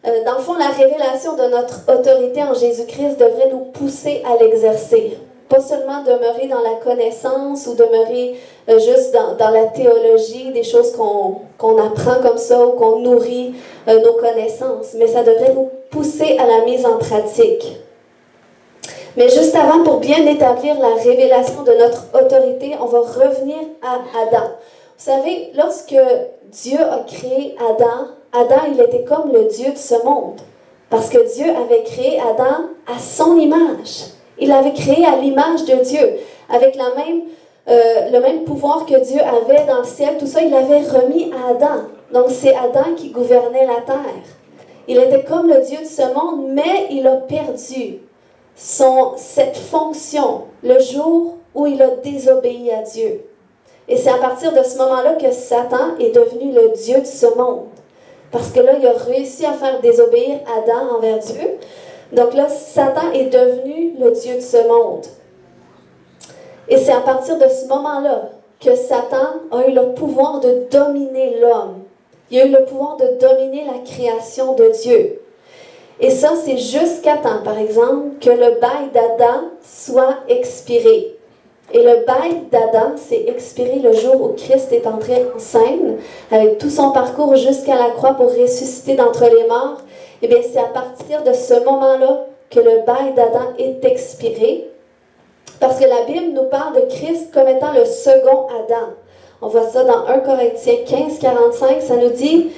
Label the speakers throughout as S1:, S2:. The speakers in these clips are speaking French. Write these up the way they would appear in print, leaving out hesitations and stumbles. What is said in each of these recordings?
S1: Dans le fond, la révélation de notre autorité en Jésus-Christ devrait nous pousser à l'exercer. Pas seulement demeurer dans la connaissance ou demeurer juste dans la théologie, des choses qu'on apprend comme ça ou qu'on nourrit nos connaissances, mais ça devrait nous pousser à la mise en pratique. Mais juste avant, pour bien établir la révélation de notre autorité, on va revenir à Adam. Vous savez, lorsque Dieu a créé Adam, il était comme le Dieu de ce monde. Parce que Dieu avait créé Adam à son image. Il l'avait créé à l'image de Dieu, avec le même pouvoir que Dieu avait dans le ciel. Tout ça, il l'avait remis à Adam. Donc, c'est Adam qui gouvernait la terre. Il était comme le Dieu de ce monde, mais il a perdu cette fonction le jour où il a désobéi à Dieu. Et c'est à partir de ce moment-là que Satan est devenu le Dieu de ce monde. Parce que là, il a réussi à faire désobéir Adam envers Dieu. Donc là, Satan est devenu le Dieu de ce monde. Et c'est à partir de ce moment-là que Satan a eu le pouvoir de dominer l'homme. Il a eu le pouvoir de dominer la création de Dieu. Et ça, c'est jusqu'à temps, par exemple, que le bail d'Adam soit expiré. Et le bail d'Adam s'est expiré le jour où Christ est entré en scène, avec tout son parcours jusqu'à la croix pour ressusciter d'entre les morts. Eh bien, c'est à partir de ce moment-là que le bail d'Adam est expiré, parce que la Bible nous parle de Christ comme étant le second Adam. On voit ça dans 1 Corinthiens 15, 45, ça nous dit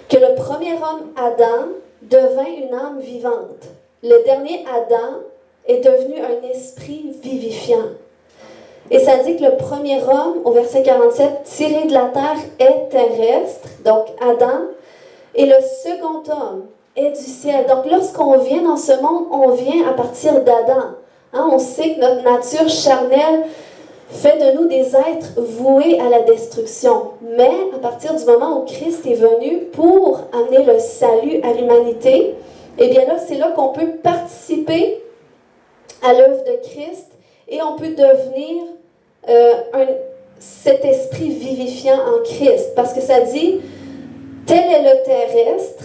S1: que le premier homme, Adam, devint une âme vivante. Le dernier Adam est devenu un esprit vivifiant. Et ça dit que le premier homme, au verset 47, tiré de la terre, est terrestre, donc Adam, et le second homme est du ciel. Donc lorsqu'on vient dans ce monde, on vient à partir d'Adam. On sait que notre nature charnelle fait de nous des êtres voués à la destruction. Mais à partir du moment où Christ est venu pour amener le salut à l'humanité, eh bien là, c'est là qu'on peut participer à l'œuvre de Christ et on peut devenir cet esprit vivifiant en Christ. Parce que ça dit, tel est le terrestre,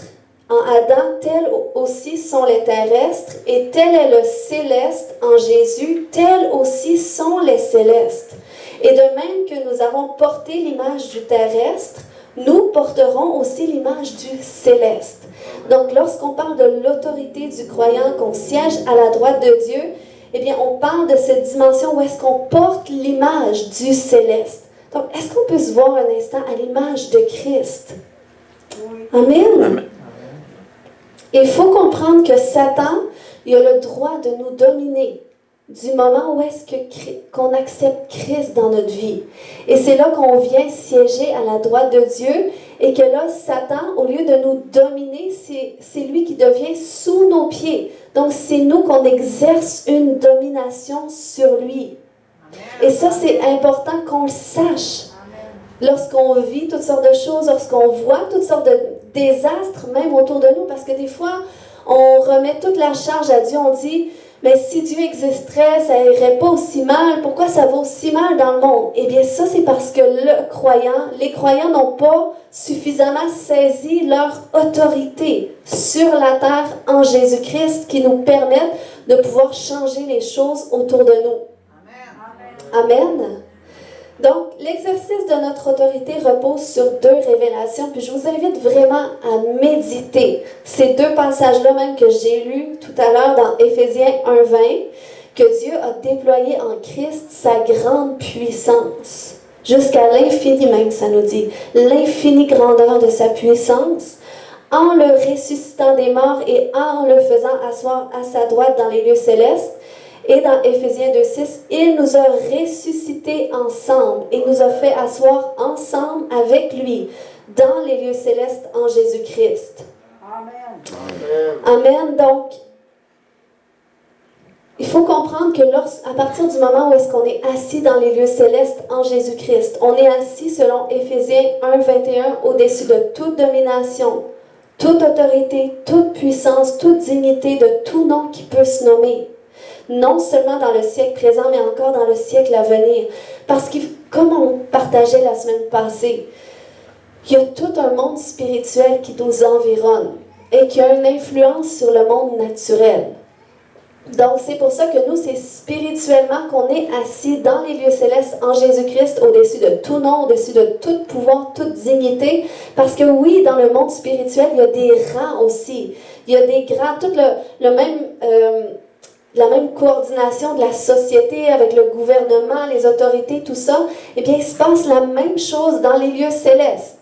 S1: en Adam, tels aussi sont les terrestres, et tel est le céleste en Jésus, tels aussi sont les célestes. Et de même que nous avons porté l'image du terrestre, nous porterons aussi l'image du céleste. Donc, lorsqu'on parle de l'autorité du croyant, qu'on siège à la droite de Dieu, eh bien, on parle de cette dimension où est-ce qu'on porte l'image du céleste. Donc, est-ce qu'on peut se voir un instant à l'image de Christ? Amen. Amen. Il faut comprendre que Satan, il a le droit de nous dominer du moment où est-ce qu'on accepte Christ dans notre vie. Et c'est là qu'on vient siéger à la droite de Dieu et que là, Satan, au lieu de nous dominer, c'est lui qui devient sous nos pieds. Donc, c'est nous qu'on exerce une domination sur lui. Et ça, c'est important qu'on le sache. Lorsqu'on vit toutes sortes de choses, lorsqu'on voit toutes sortes de désastres, même autour de nous, parce que des fois, on remet toute la charge à Dieu, on dit, mais si Dieu existerait, ça irait pas aussi mal, pourquoi ça va aussi mal dans le monde? Eh bien, ça, c'est parce que les croyants n'ont pas suffisamment saisi leur autorité sur la terre en Jésus-Christ qui nous permettent de pouvoir changer les choses autour de nous. Amen. Amen. Donc, l'exercice de notre autorité repose sur deux révélations, puis je vous invite vraiment à méditer ces deux passages-là même que j'ai lus tout à l'heure dans Éphésiens 1:20, que Dieu a déployé en Christ sa grande puissance, jusqu'à l'infini même, ça nous dit, l'infinie grandeur de sa puissance, en le ressuscitant des morts et en le faisant asseoir à sa droite dans les lieux célestes. Et dans Éphésiens 2:6, il nous a ressuscités ensemble et nous a fait asseoir ensemble avec lui dans les lieux célestes en Jésus-Christ. Amen. Amen. Donc, il faut comprendre que à partir du moment où est-ce qu'on est assis dans les lieux célestes en Jésus-Christ, on est assis selon Éphésiens 1:21 au-dessus de toute domination, toute autorité, toute puissance, toute dignité, de tout nom qui peut se nommer. Non seulement dans le siècle présent, mais encore dans le siècle à venir. Parce que, comme on partageait la semaine passée, il y a tout un monde spirituel qui nous environne. et qui a une influence sur le monde naturel. Donc, c'est pour ça que nous, c'est spirituellement qu'on est assis dans les lieux célestes en Jésus-Christ, au-dessus de tout nom, au-dessus de tout pouvoir, toute dignité. Parce que oui, dans le monde spirituel, il y a des rangs aussi. Il y a des grands, tout le même... la même coordination de la société avec le gouvernement, les autorités, tout ça, eh bien, il se passe la même chose dans les lieux célestes.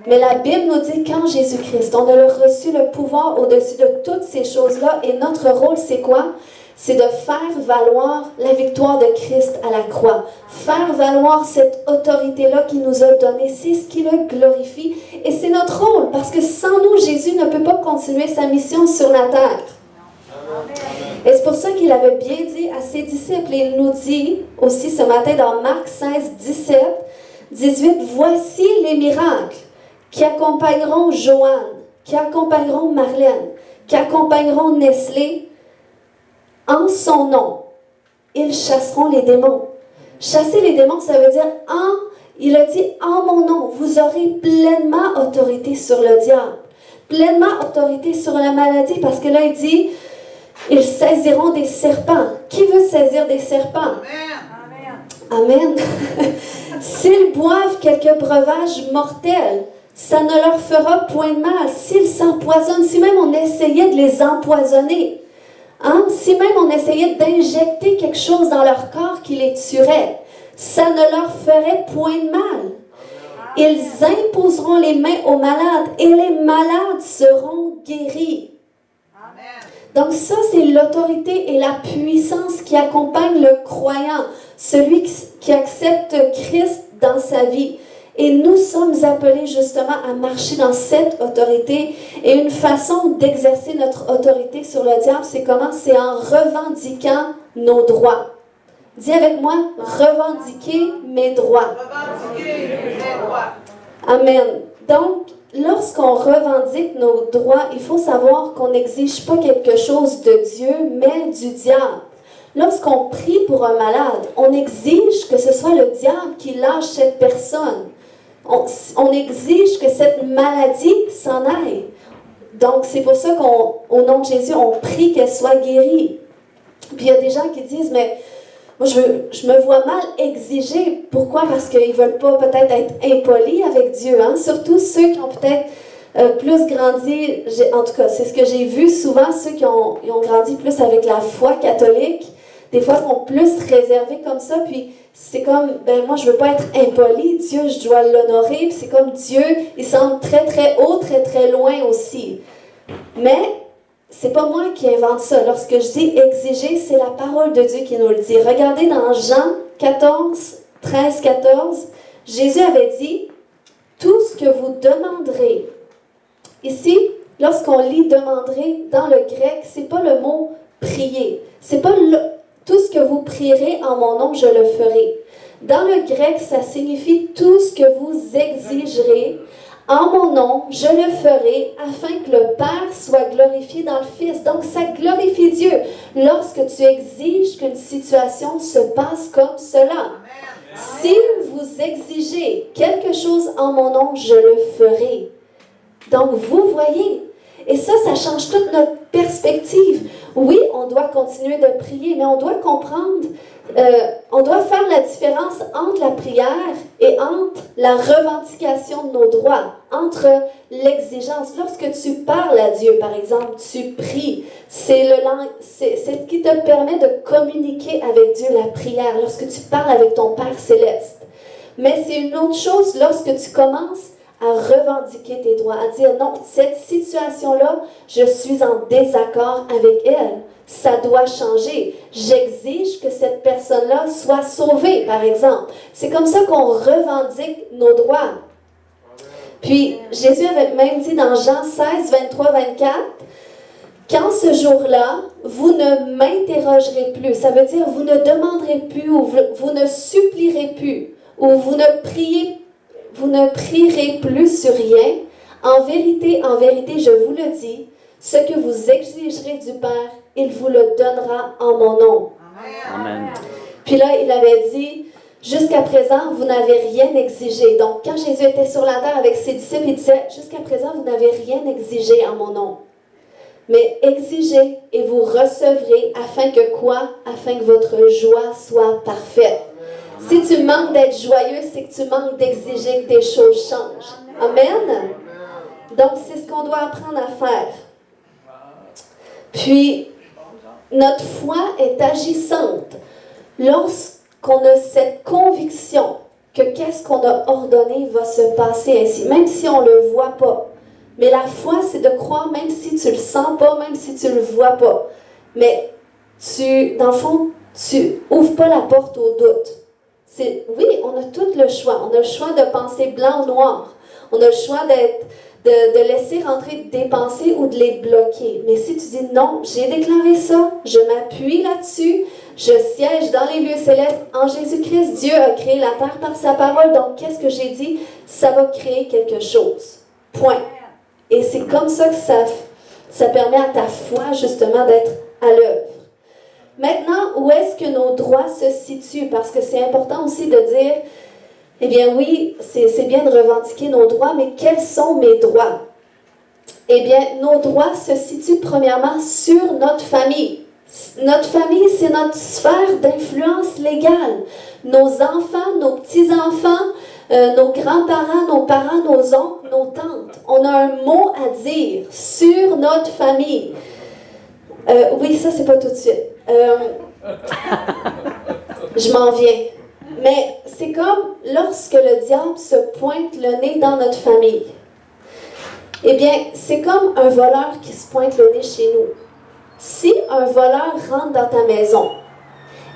S1: Mais la Bible nous dit qu'en Jésus-Christ, on a reçu le pouvoir au-dessus de toutes ces choses-là. Et notre rôle, c'est quoi? C'est de faire valoir la victoire de Christ à la croix. Faire valoir cette autorité-là qu'il nous a donnée. C'est ce qui le glorifie. Et c'est notre rôle, parce que sans nous, Jésus ne peut pas continuer sa mission sur la terre. Et c'est pour ça qu'il avait bien dit à ses disciples. Et il nous dit aussi ce matin dans Marc 16, 17, 18, « Voici les miracles qui accompagneront Joanne, qui accompagneront Marlène, qui accompagneront Nestlé en son nom. Ils chasseront les démons. » Chasser les démons, ça veut dire il a dit en mon nom, vous aurez pleinement autorité sur le diable, pleinement autorité sur la maladie, parce que là il dit ils saisiront des serpents. Qui veut saisir des serpents? Amen. Amen. S'ils boivent quelques breuvages mortels, ça ne leur fera point de mal. S'ils s'empoisonnent, si même on essayait de les empoisonner, si même on essayait d'injecter quelque chose dans leur corps qui les tuerait, ça ne leur ferait point de mal. Ils imposeront les mains aux malades et les malades seront guéris. Donc ça, c'est l'autorité et la puissance qui accompagnent le croyant, celui qui accepte Christ dans sa vie. Et nous sommes appelés justement à marcher dans cette autorité. Et une façon d'exercer notre autorité sur le diable, c'est comment? C'est en revendiquant nos droits. Dis avec moi, revendiquer mes droits. Revendiquer mes droits. Amen. Donc, lorsqu'on revendique nos droits, il faut savoir qu'on n'exige pas quelque chose de Dieu, mais du diable. Lorsqu'on prie pour un malade, on exige que ce soit le diable qui lâche cette personne. On exige que cette maladie s'en aille. Donc, c'est pour ça qu'au nom de Jésus, on prie qu'elle soit guérie. Puis il y a des gens qui disent, mais moi, je me vois mal exiger. Pourquoi? Parce qu'ils ne veulent pas peut-être être impolis avec Dieu. Surtout ceux qui ont peut-être plus grandi, en tout cas, c'est ce que j'ai vu souvent, ceux qui ont grandi plus avec la foi catholique, des fois sont plus réservés comme ça, puis c'est comme, moi je veux pas être impoli, Dieu je dois l'honorer, puis c'est comme Dieu, il semble très très haut, très très loin aussi. Mais c'est pas moi qui invente ça. Lorsque je dis exiger, c'est la parole de Dieu qui nous le dit. Regardez dans Jean 14, 13, 14, Jésus avait dit, tout ce que vous demanderez. Ici, lorsqu'on lit demanderez, dans le grec, c'est pas le mot prier. C'est pas tout ce que vous prierez en mon nom, je le ferai. Dans le grec, ça signifie tout ce que vous exigerez en mon nom, je le ferai afin que le Père soit glorifié dans le Fils. Donc, ça glorifie Dieu lorsque tu exiges qu'une situation se passe comme cela. Si vous exigez quelque chose en mon nom, je le ferai. Donc, vous voyez, et ça change toute notre perspective. Oui, on doit continuer de prier, mais on doit comprendre, on doit faire la différence entre la prière et entre la revendication de nos droits, entre l'exigence. Lorsque tu parles à Dieu, par exemple, tu pries, c'est ce qui te permet de communiquer avec Dieu, la prière, lorsque tu parles avec ton Père céleste. Mais c'est une autre chose lorsque tu commences à revendiquer tes droits, à dire non, cette situation-là, je suis en désaccord avec elle. Ça doit changer. J'exige que cette personne-là soit sauvée, par exemple. C'est comme ça qu'on revendique nos droits. Puis, Jésus avait même dit dans Jean 16, 23, 24, « Quand ce jour-là, vous ne m'interrogerez plus. » Ça veut dire, vous ne demanderez plus, ou vous ne supplierez plus, ou vous ne prierez plus sur rien. En vérité, je vous le dis, ce que vous exigerez du Père, il vous le donnera en mon nom.
S2: Amen.
S1: Puis là, il avait dit, Jusqu'à présent, vous n'avez rien exigé. Donc, quand Jésus était sur la terre avec ses disciples, il disait, jusqu'à présent, vous n'avez rien exigé en mon nom. Mais exigez et vous recevrez afin que quoi? Afin que votre joie soit parfaite. Si tu manques d'être joyeux, c'est que tu manques d'exiger que des choses changent. Amen? Donc, c'est ce qu'on doit apprendre à faire. Puis, notre foi est agissante lorsqu'on a cette conviction que qu'est-ce qu'on a ordonné va se passer ainsi, même si on ne le voit pas. Mais la foi, c'est de croire même si tu ne le sens pas, même si tu ne le vois pas. Mais dans le fond, tu n'ouvres pas la porte au doute. Oui, on a tout le choix. On a le choix de penser blanc ou noir. On a le choix de laisser rentrer des pensées ou de les bloquer. Mais si tu dis non, j'ai déclaré ça, je m'appuie là-dessus, je siège dans les lieux célestes en Jésus-Christ. Dieu a créé la terre par sa parole. Donc, qu'est-ce que j'ai dit? Ça va créer quelque chose. Point. Et c'est comme ça que ça permet à ta foi, justement, d'être à l'œuvre. Maintenant, où est-ce que nos droits se situent? Parce que c'est important aussi de dire, eh bien oui, c'est bien de revendiquer nos droits, mais quels sont mes droits? Eh bien, nos droits se situent premièrement sur notre famille. Notre famille, c'est notre sphère d'influence légale. Nos enfants, nos petits-enfants, nos grands-parents, nos parents, nos oncles, nos tantes. On a un mot à dire sur notre famille. Oui, ça, c'est pas tout de suite. Je m'en viens. Mais c'est comme lorsque le diable se pointe le nez dans notre famille. Eh bien, c'est comme un voleur qui se pointe le nez chez nous. Si un voleur rentre dans ta maison,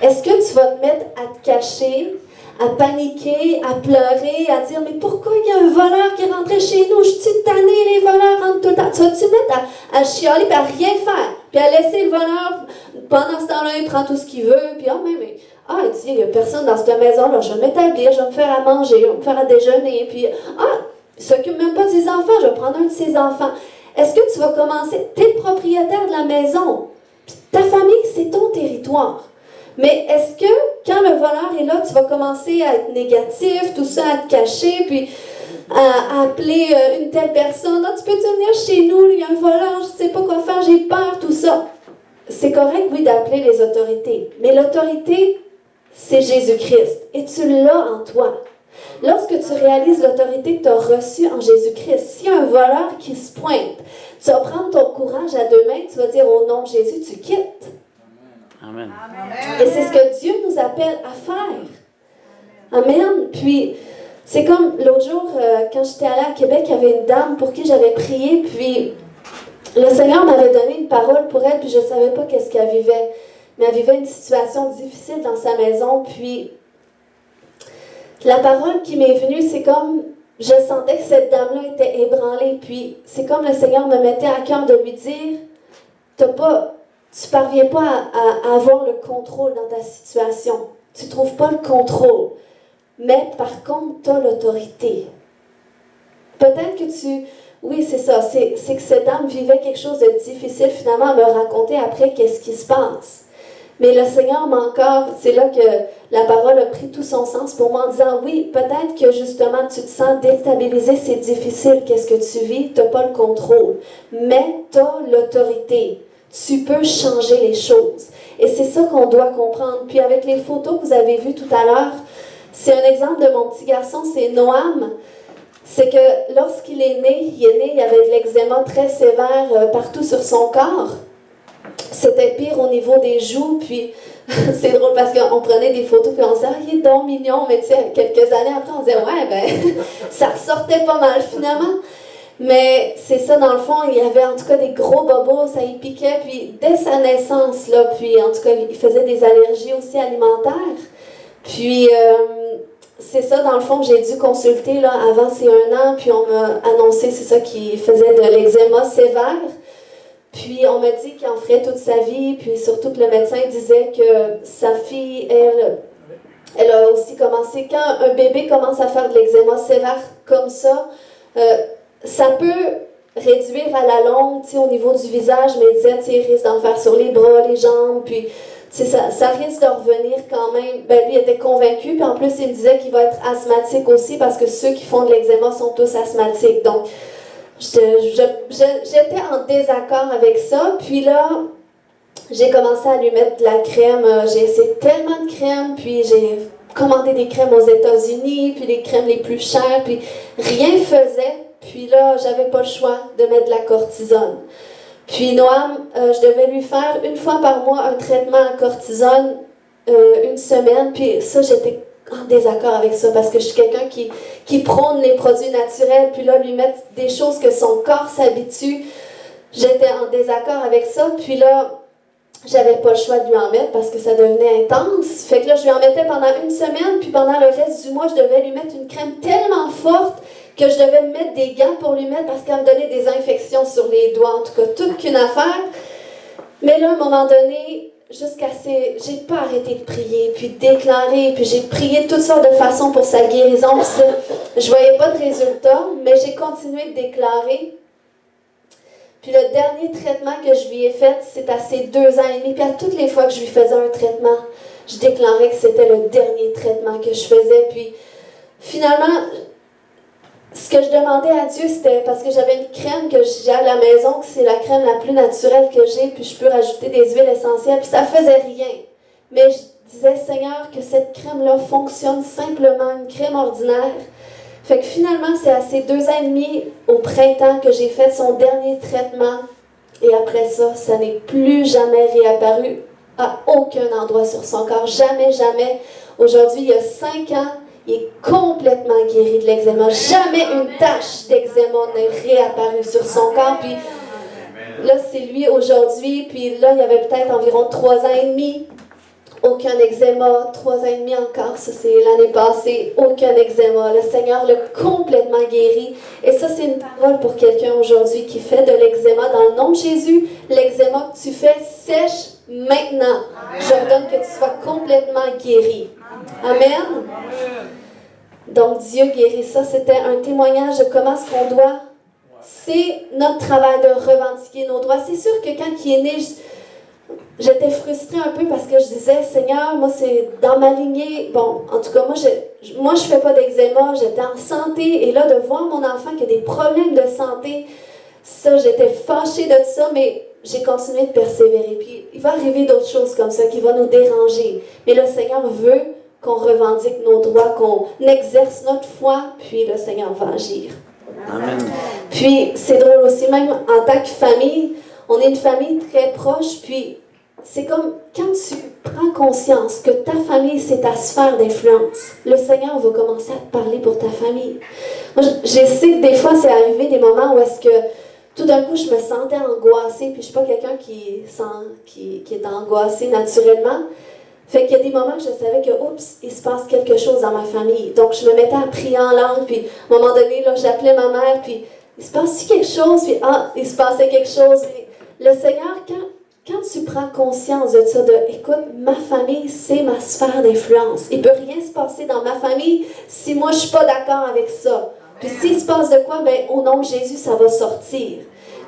S1: est-ce que tu vas te mettre à te cacher, à paniquer, à pleurer, à dire « Mais pourquoi il y a un voleur qui est rentré chez nous? Je suis tannée, les voleurs rentrent tout le temps. » Tu vas te mettre à chialer et à rien faire, puis à laisser le voleur, pendant ce temps-là, il prend tout ce qu'il veut, puis il dit « Il n'y a personne dans cette maison-là, je vais m'établir, je vais me faire à manger, je vais me faire à déjeuner, puis il ne s'occupe même pas de ses enfants, je vais prendre un de ses enfants. » Est-ce que tu vas commencer? Tu es le propriétaire de la maison. Ta famille, c'est ton territoire. Mais est-ce que, quand le voleur est là, tu vas commencer à être négatif, tout ça, à te cacher, puis à appeler une telle personne? « Tu peux-tu venir chez nous? Il y a un voleur, je ne sais pas quoi faire, j'ai peur, tout ça. » C'est correct, oui, d'appeler les autorités. Mais l'autorité, c'est Jésus-Christ. Et tu l'as en toi. Lorsque tu réalises l'autorité que tu as reçue en Jésus-Christ, s'il y a un voleur qui se pointe, tu vas prendre ton courage à deux mains, tu vas dire au nom de Jésus, tu quittes.
S2: Amen.
S1: Et c'est ce que Dieu nous appelle à faire. Amen. Puis, c'est comme l'autre jour, quand j'étais allée à Québec, il y avait une dame pour qui j'avais prié, puis le Seigneur m'avait donné une parole pour elle, puis je ne savais pas qu'est-ce qu'elle vivait. Mais elle vivait une situation difficile dans sa maison, puis la parole qui m'est venue, c'est comme, je sentais que cette dame-là était ébranlée, puis c'est comme le Seigneur me mettait à cœur de lui dire, tu ne parviens pas à avoir le contrôle dans ta situation. Tu ne trouves pas le contrôle. Mais par contre, tu as l'autorité. Peut-être que oui, c'est ça, c'est que cette dame vivait quelque chose de difficile, finalement, elle me raconter après qu'est-ce qui se passe. Mais le Seigneur m'a encore, c'est là que la parole a pris tout son sens pour moi en disant, oui, peut-être que justement tu te sens déstabilisé, c'est difficile, qu'est-ce que tu vis, tu n'as pas le contrôle, mais tu as l'autorité. Tu peux changer les choses. Et c'est ça qu'on doit comprendre. Puis avec les photos que vous avez vues tout à l'heure, c'est un exemple de mon petit garçon, c'est Noam. C'est que lorsqu'il est né, il avait de l'eczéma très sévère partout sur son corps. C'était pire au niveau des joues, puis c'est drôle parce qu'on prenait des photos puis on se disait « il est donc mignon », mais tu sais, quelques années après, on disait « ouais, ben, ça ressortait pas mal finalement ». Mais c'est ça, dans le fond, il y avait en tout cas des gros bobos, ça y piquait, puis dès sa naissance, là, puis en tout cas, il faisait des allergies aussi alimentaires. Puis, c'est ça, dans le fond, j'ai dû consulter, là, avant c'est 1 an, puis on m'a annoncé, c'est ça, qu'il faisait de l'eczéma sévère. Puis on m'a dit qu'il en ferait toute sa vie, puis surtout que le médecin disait que sa fille, elle a aussi commencé, quand un bébé commence à faire de l'eczéma sévère comme ça peut réduire à la longue, au niveau du visage, mais il disait, il risque d'en faire sur les bras, les jambes, puis ça risque de revenir quand même. Ben, lui était convaincu, puis en plus, il me disait qu'il va être asthmatique aussi, parce que ceux qui font de l'eczéma sont tous asthmatiques. Donc, j'étais en désaccord avec ça. Puis là, j'ai commencé à lui mettre de la crème. J'ai essayé tellement de crème, puis j'ai commandé des crèmes aux États-Unis, puis les crèmes les plus chères, puis rien faisait. Puis là, j'avais pas le choix de mettre de la cortisone. Puis Noam, je devais lui faire une fois par mois un traitement à cortisone, une semaine. Puis ça, j'étais en désaccord avec ça parce que je suis quelqu'un qui prône les produits naturels. Puis là, lui mettre des choses que son corps s'habitue, j'étais en désaccord avec ça. Puis là, j'avais pas le choix de lui en mettre parce que ça devenait intense. Fait que là, je lui en mettais pendant une semaine. Puis pendant le reste du mois, je devais lui mettre une crème tellement forte que je devais me mettre des gants pour lui mettre parce qu'elle me donnait des infections sur les doigts. En tout cas, toute qu'une affaire. Mais là, à un moment donné, j'ai pas arrêté de prier, puis de déclarer, puis j'ai prié de toutes sortes de façons pour sa guérison. Je voyais pas de résultat, mais j'ai continué de déclarer. Puis le dernier traitement que je lui ai fait, c'est à ses 2 ans et demi. Puis à toutes les fois que je lui faisais un traitement, je déclarais que c'était le dernier traitement que je faisais. Puis finalement, ce que je demandais à Dieu, c'était parce que j'avais une crème que j'ai à la maison, que c'est la crème la plus naturelle que j'ai, puis je peux rajouter des huiles essentielles, puis ça faisait rien. Mais je disais, Seigneur, que cette crème-là fonctionne simplement, une crème ordinaire. Fait que finalement, c'est à ces 2 ans et demi, au printemps, que j'ai fait son dernier traitement. Et après ça, ça n'est plus jamais réapparu à aucun endroit sur son corps. Jamais, jamais. Aujourd'hui, il y a 5 ans, il est complètement guéri de l'eczéma. Jamais une tache d'eczéma n'est réapparue sur son corps. Puis là, c'est lui aujourd'hui. Puis là, il y avait peut-être environ 3 ans et demi. Aucun eczéma. 3 ans et demi encore. Ça, c'est l'année passée. Aucun eczéma. Le Seigneur l'a complètement guéri. Et ça, c'est une parole pour quelqu'un aujourd'hui qui fait de l'eczéma. Dans le nom de Jésus, l'eczéma que tu fais sèche maintenant. J'ordonne que tu sois complètement guéri. Amen. Donc, Dieu guérit ça. C'était un témoignage de comment est-ce qu'on doit. C'est notre travail de revendiquer nos droits. C'est sûr que quand il est né, j'étais frustrée un peu parce que je disais, Seigneur, moi, c'est dans ma lignée. Bon, en tout cas, moi, je fais pas d'eczéma. J'étais en santé. Et là, de voir mon enfant qui a des problèmes de santé, ça, j'étais fâchée de ça, mais j'ai continué de persévérer. Puis, il va arriver d'autres choses comme ça qui vont nous déranger. Mais le Seigneur veut qu'on revendique nos droits, qu'on exerce notre foi, puis le Seigneur va agir.
S2: Amen.
S1: Puis, c'est drôle aussi, même en tant que famille, on est une famille très proche, puis c'est comme quand tu prends conscience que ta famille, c'est ta sphère d'influence, le Seigneur va commencer à te parler pour ta famille. Moi, je sais que des fois, c'est arrivé des moments où est-ce que tout d'un coup, je me sentais angoissée, puis je ne suis pas quelqu'un qui est angoissé naturellement. Fait qu'il y a des moments que je savais que, oups, il se passe quelque chose dans ma famille. Donc, je me mettais à prier en langue, puis à un moment donné, là, j'appelais ma mère, puis il se passe-tu quelque chose? Puis, il se passait quelque chose. Puis, le Seigneur, quand tu prends conscience de ça, écoute, ma famille, c'est ma sphère d'influence. Il ne peut rien se passer dans ma famille si moi, je ne suis pas d'accord avec ça. Puis, s'il se passe de quoi, ben, au nom de Jésus, ça va sortir.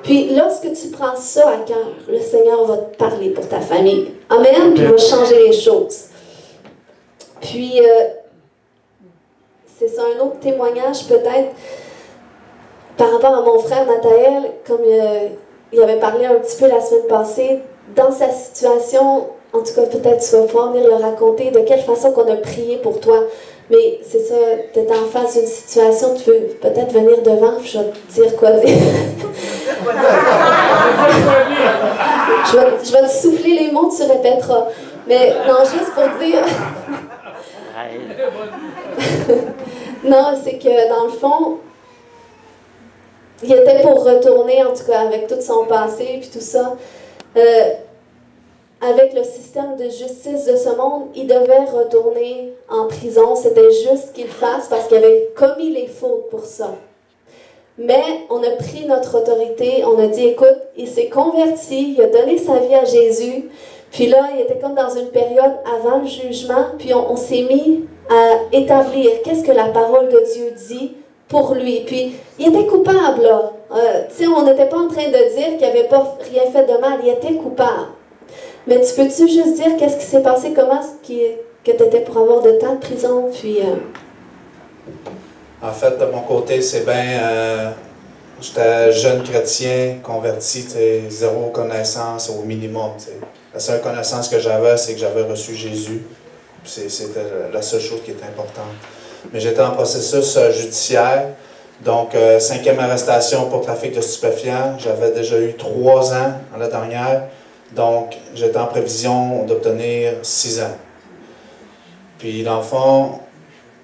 S1: Puis, lorsque tu prends ça à cœur, le Seigneur va te parler pour ta famille. Amen. Puis, il va changer les choses. Puis, c'est ça, un autre témoignage peut-être par rapport à mon frère Nathaël, comme il avait parlé un petit peu la semaine passée, dans sa situation, en tout cas, peut-être tu vas pouvoir venir le raconter, de quelle façon qu'on a prié pour toi. Mais c'est ça, tu es en face d'une situation, tu veux peut-être venir devant, puis je vais te dire quoi dire. je vais te souffler les mots, tu répéteras. Mais non, juste pour dire... non, c'est que dans le fond, il était pour retourner, en tout cas avec tout son passé, puis tout ça. Avec le système de justice de ce monde, il devait retourner en prison. C'était juste qu'il le fasse parce qu'il avait commis les fautes pour ça. Mais on a pris notre autorité, on a dit, écoute, il s'est converti, il a donné sa vie à Jésus. Puis là, il était comme dans une période avant le jugement, puis on s'est mis à établir qu'est-ce que la parole de Dieu dit pour lui. Puis il était coupable, là. On n'était pas en train de dire qu'il n'avait pas rien fait de mal, il était coupable. Mais tu peux-tu juste dire qu'est-ce qui s'est passé, que tu étais pour avoir de temps de prison, puis...
S2: En fait, de mon côté, c'est bien... j'étais jeune chrétien, converti, zéro connaissance au minimum. T'sais. La seule connaissance que j'avais, c'est que j'avais reçu Jésus. C'était la seule chose qui était importante. Mais j'étais en processus judiciaire. Donc, 5e arrestation pour trafic de stupéfiants. J'avais déjà eu 3 ans à la dernière. Donc, j'étais en prévision d'obtenir 6 ans. Puis, dans le fond,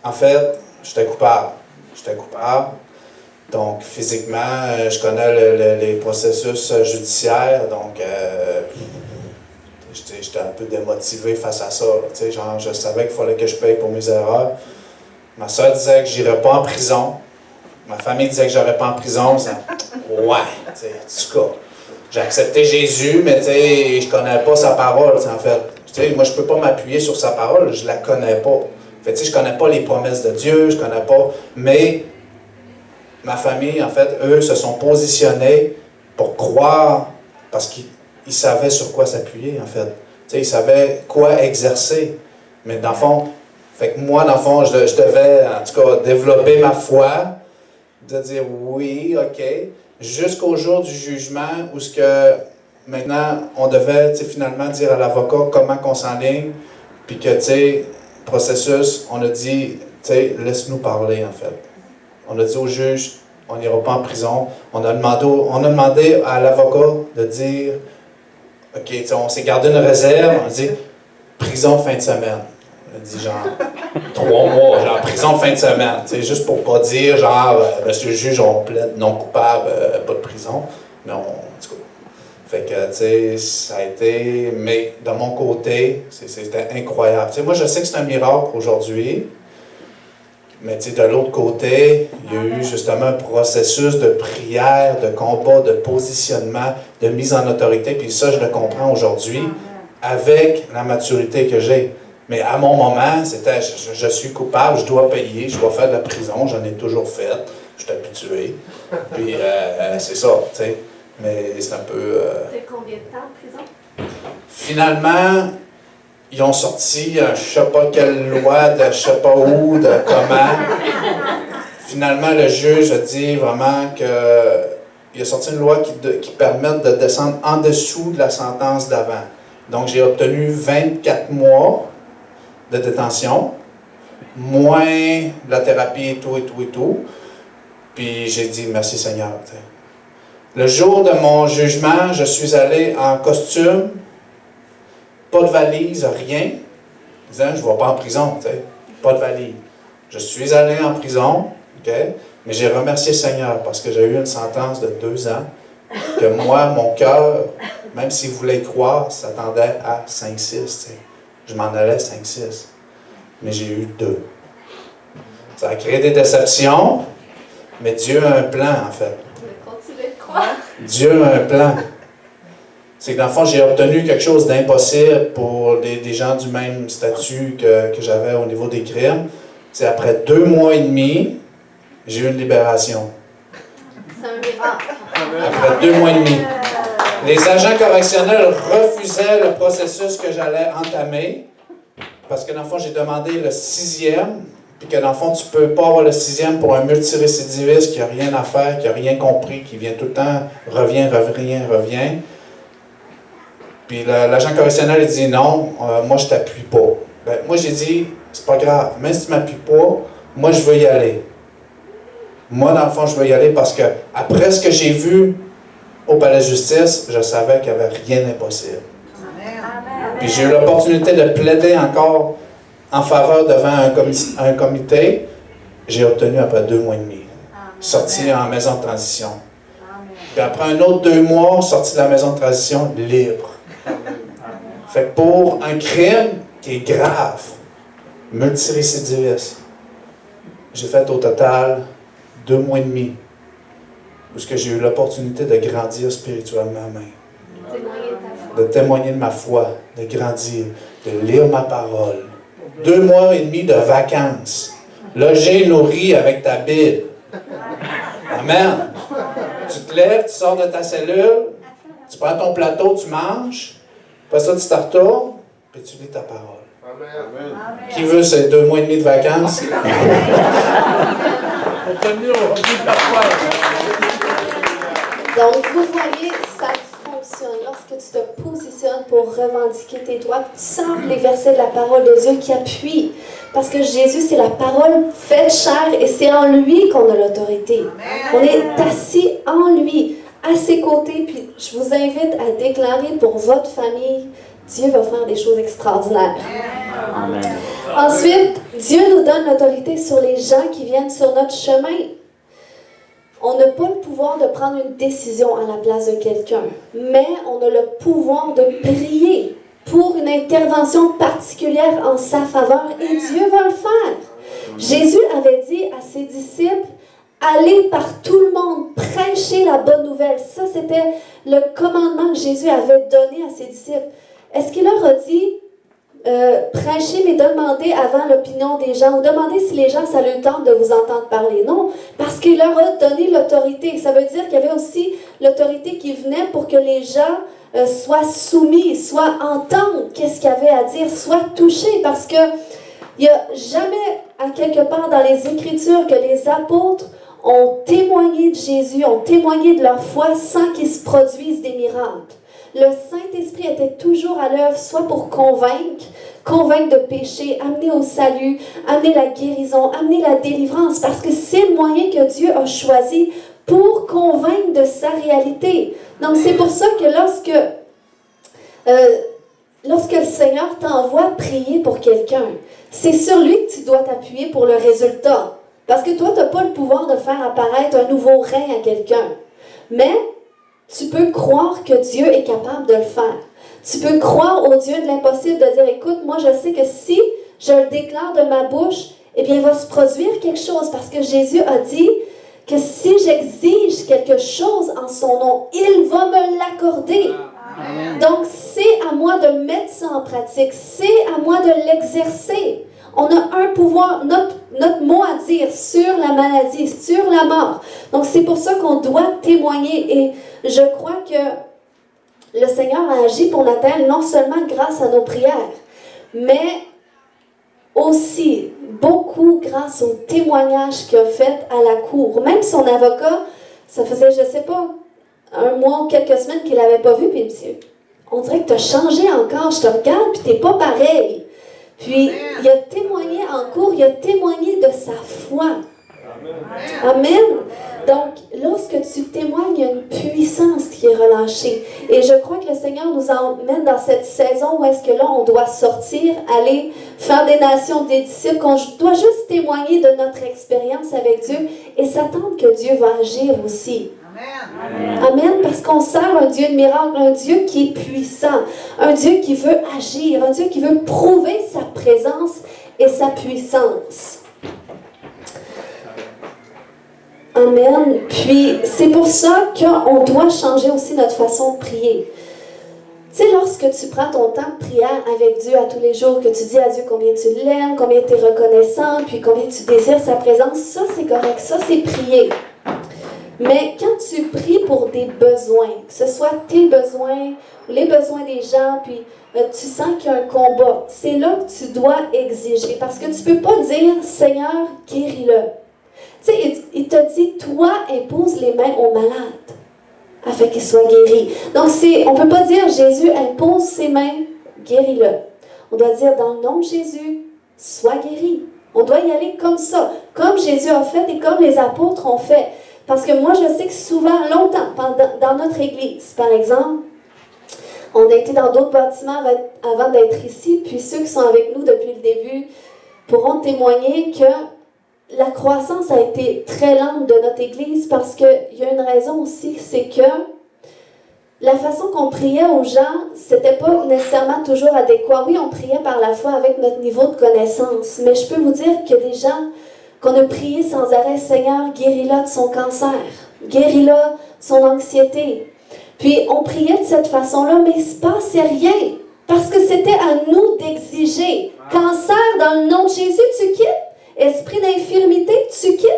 S2: en fait, j'étais coupable. Donc, physiquement, je connais les processus judiciaires. Donc, j'étais un peu démotivé face à ça. Genre, je savais qu'il fallait que je paye pour mes erreurs. Ma soeur disait que je n'irais pas en prison. Ma famille disait que je n'aurais pas en prison. Ouais, en tout cas. J'ai accepté Jésus, mais je ne connais pas sa parole, en fait. Moi, je ne peux pas m'appuyer sur sa parole, je ne la connais pas. Je ne connais pas les promesses de Dieu, je ne connais pas. Mais ma famille, en fait, eux, se sont positionnés pour croire, parce qu'ils savaient sur quoi s'appuyer, en fait. Ils savaient quoi exercer. Mais dans le fond, fait que moi, dans le fond, je devais, en tout cas, développer ma foi, de dire oui, OK, jusqu'au jour du jugement où ce que maintenant, on devait finalement dire à l'avocat comment qu'on s'enligne, puis que, processus, on a dit, laisse-nous parler, en fait. On a dit au juge, on n'ira pas en prison. On a demandé à l'avocat de dire, OK, on s'est gardé une réserve, on a dit, prison fin de semaine. On a dit genre 3 mois, genre prison fin de semaine. Juste pour pas dire genre, monsieur le juge, on plaide non coupable, pas de prison. Mais en tout cas. Fait que, ça a été. Mais de mon côté, c'était incroyable. Moi, je sais que c'est un miracle aujourd'hui. Mais de l'autre côté, il y a eu justement un processus de prière, de combat, de positionnement, de mise en autorité. Puis ça, je le comprends aujourd'hui avec la maturité que j'ai. Mais à mon moment, c'était je suis coupable, je dois payer, je dois faire de la prison, j'en ai toujours fait, je suis habitué. Puis c'est ça, tu sais. Mais c'est un peu.
S1: T'as combien de temps en prison?
S2: Finalement, ils ont sorti je ne sais pas quelle loi, de je ne sais pas où, de comment. Finalement, le juge a dit vraiment qu'il a sorti une loi qui permet de descendre en dessous de la sentence d'avant. Donc, j'ai obtenu 24 mois de détention, moins la thérapie et tout. Puis j'ai dit merci Seigneur. T'sais. Le jour de mon jugement, je suis allé en costume, pas de valise, rien, disant je ne vais pas en prison, t'sais, pas de valise. Je suis allé en prison, okay, mais j'ai remercié Seigneur parce que j'ai eu une sentence de 2 ans, que moi, mon cœur, même s'il voulait y croire, s'attendait à 5-6. Je m'en allais 5-6. Mais j'ai eu 2. Ça a créé des déceptions, mais Dieu a un plan, en fait.
S1: Continuez de croire.
S2: Dieu a un plan. C'est que dans le fond, j'ai obtenu quelque chose d'impossible pour des gens du même statut que j'avais au niveau des crimes. C'est après 2 mois et demi, j'ai eu une libération.
S1: C'est un miracle.
S2: Après 2 mois et demi. Les agents correctionnels refusaient le processus que j'allais entamer parce que dans le fond, j'ai demandé le 6e, puis que dans le fond, tu ne peux pas avoir le 6e pour un multirécidiviste qui n'a rien à faire, qui n'a rien compris, qui vient tout le temps, revient. Puis l'agent correctionnel il dit non, moi je ne t'appuie pas. Ben, moi j'ai dit, c'est pas grave, même si tu ne m'appuies pas, moi je veux y aller. Moi, dans le fond, je veux y aller parce que après ce que j'ai vu au palais de justice, je savais qu'il n'y avait rien d'impossible. Puis j'ai eu l'opportunité de plaider encore en faveur devant un comité. J'ai obtenu après 2 mois et demi. Sorti en maison de transition. Puis après un autre 2 mois, sorti de la maison de transition, libre. Fait que pour un crime qui est grave, multirécidiviste, j'ai fait au total 2 mois et demi où j'ai eu l'opportunité de grandir spirituellement même. De témoigner de ma foi, de grandir, de lire ma parole. 2 mois et demi de vacances. Logé, nourri avec ta Bible. Amen. Tu te lèves, tu sors de ta cellule, tu prends ton plateau, tu manges, Après ça, tu te retournes, puis tu lis ta parole.
S3: Amen.
S2: Qui veut ces 2 mois et demi de vacances?
S1: Donc, vous voyez, ça fonctionne. Lorsque tu te positionnes pour revendiquer tes droits, tu sors les versets de la parole de Dieu qui appuient. Parce que Jésus, c'est la parole faite chair et c'est en lui qu'on a l'autorité. On est assis en lui, à ses côtés. Puis, je vous invite à déclarer pour votre famille, Dieu va faire des choses extraordinaires.
S4: Amen.
S1: Ensuite, Dieu nous donne l'autorité sur les gens qui viennent sur notre chemin. On n'a pas le pouvoir de prendre une décision à la place de quelqu'un, mais on a le pouvoir de prier pour une intervention particulière en sa faveur et Dieu va le faire. Jésus avait dit à ses disciples, allez par tout le monde, prêchez la bonne nouvelle. Ça, c'était le commandement que Jésus avait donné à ses disciples. Est-ce qu'il leur a dit, prêcher, mais demandez avant l'opinion des gens, ou demandez si les gens, ça leur tente de vous entendre parler? Non, parce qu'il leur a donné l'autorité. Ça veut dire qu'il y avait aussi l'autorité qui venait pour que les gens soient soumis, soient entendent qu'est-ce qu'il y avait à dire, soient touchés, parce que il n'y a jamais, à quelque part dans les Écritures, que les apôtres ont témoigné de Jésus, ont témoigné de leur foi sans qu'il se produise des miracles. Le Saint-Esprit était toujours à l'œuvre, soit pour convaincre de péché, amener au salut, amener la guérison, amener la délivrance, parce que c'est le moyen que Dieu a choisi pour convaincre de sa réalité. Donc c'est pour ça que lorsque le Seigneur t'envoie prier pour quelqu'un, c'est sur lui que tu dois t'appuyer pour le résultat. Parce que toi, tu n'as pas le pouvoir de faire apparaître un nouveau règne à quelqu'un. Mais tu peux croire que Dieu est capable de le faire. Tu peux croire au Dieu de l'impossible, de dire, écoute, moi je sais que si je le déclare de ma bouche, eh bien il va se produire quelque chose. Parce que Jésus a dit que si j'exige quelque chose en son nom, il va me l'accorder. Amen. Donc c'est à moi de mettre ça en pratique. C'est à moi de l'exercer. On a un pouvoir, notre mot à dire sur la maladie, sur la mort. Donc c'est pour ça qu'on doit témoigner. Et je crois que le Seigneur a agi pour Nathalie non seulement grâce à nos prières, mais aussi beaucoup grâce au témoignage qu'il a fait à la cour. Même son avocat, ça faisait, je ne sais pas, 1 mois ou quelques semaines qu'il n'avait pas vu, puis il me dit, on dirait que tu as changé encore, je te regarde, puis tu n'es pas pareil. Puis, il a témoigné en cours, il a témoigné de sa foi. Amen. Donc, lorsque tu témoignes, il y a une puissance qui est relâchée. Et je crois que le Seigneur nous emmène dans cette saison où est-ce que là, on doit sortir, aller faire des nations, des disciples, qu'on doit juste témoigner de notre expérience avec Dieu et s'attendre que Dieu va agir aussi. Amen. Amen, parce qu'on sert un Dieu de miracle, un Dieu qui est puissant, un Dieu qui veut agir, un Dieu qui veut prouver sa présence et sa puissance. Amen. Puis, c'est pour ça qu'on doit changer aussi notre façon de prier. Tu sais, lorsque tu prends ton temps de prière avec Dieu à tous les jours, que tu dis à Dieu combien tu l'aimes, combien tu es reconnaissant, puis combien tu désires sa présence, ça c'est correct, ça c'est prier. Mais quand tu pries pour des besoins, que ce soit tes besoins ou les besoins des gens, puis tu sens qu'il y a un combat, c'est là que tu dois exiger. Parce que tu ne peux pas dire « Seigneur, guéris-le ». Tu sais, il te dit « Toi, impose les mains aux malades afin qu'ils soient guéris ». Donc, on ne peut pas dire « Jésus, impose ses mains, guéris-le ». On doit dire « Dans le nom de Jésus, sois guéri ». On doit y aller comme ça, comme Jésus a fait et comme les apôtres ont fait. Parce que moi, je sais que souvent, longtemps, dans notre église, par exemple, on a été dans d'autres bâtiments avant d'être ici, puis ceux qui sont avec nous depuis le début pourront témoigner que la croissance a été très lente de notre église parce qu'il y a une raison aussi, c'est que la façon qu'on priait aux gens, c'était pas nécessairement toujours adéquat. Oui, on priait par la foi avec notre niveau de connaissance, mais je peux vous dire que des gens qu'on a prié sans arrêt, Seigneur, guéris-la de son cancer, guéris-la de son anxiété. Puis on priait de cette façon-là, mais il ne se passait rien, parce que c'était à nous d'exiger. Cancer, dans le nom de Jésus, tu quittes. Esprit d'infirmité, tu quittes.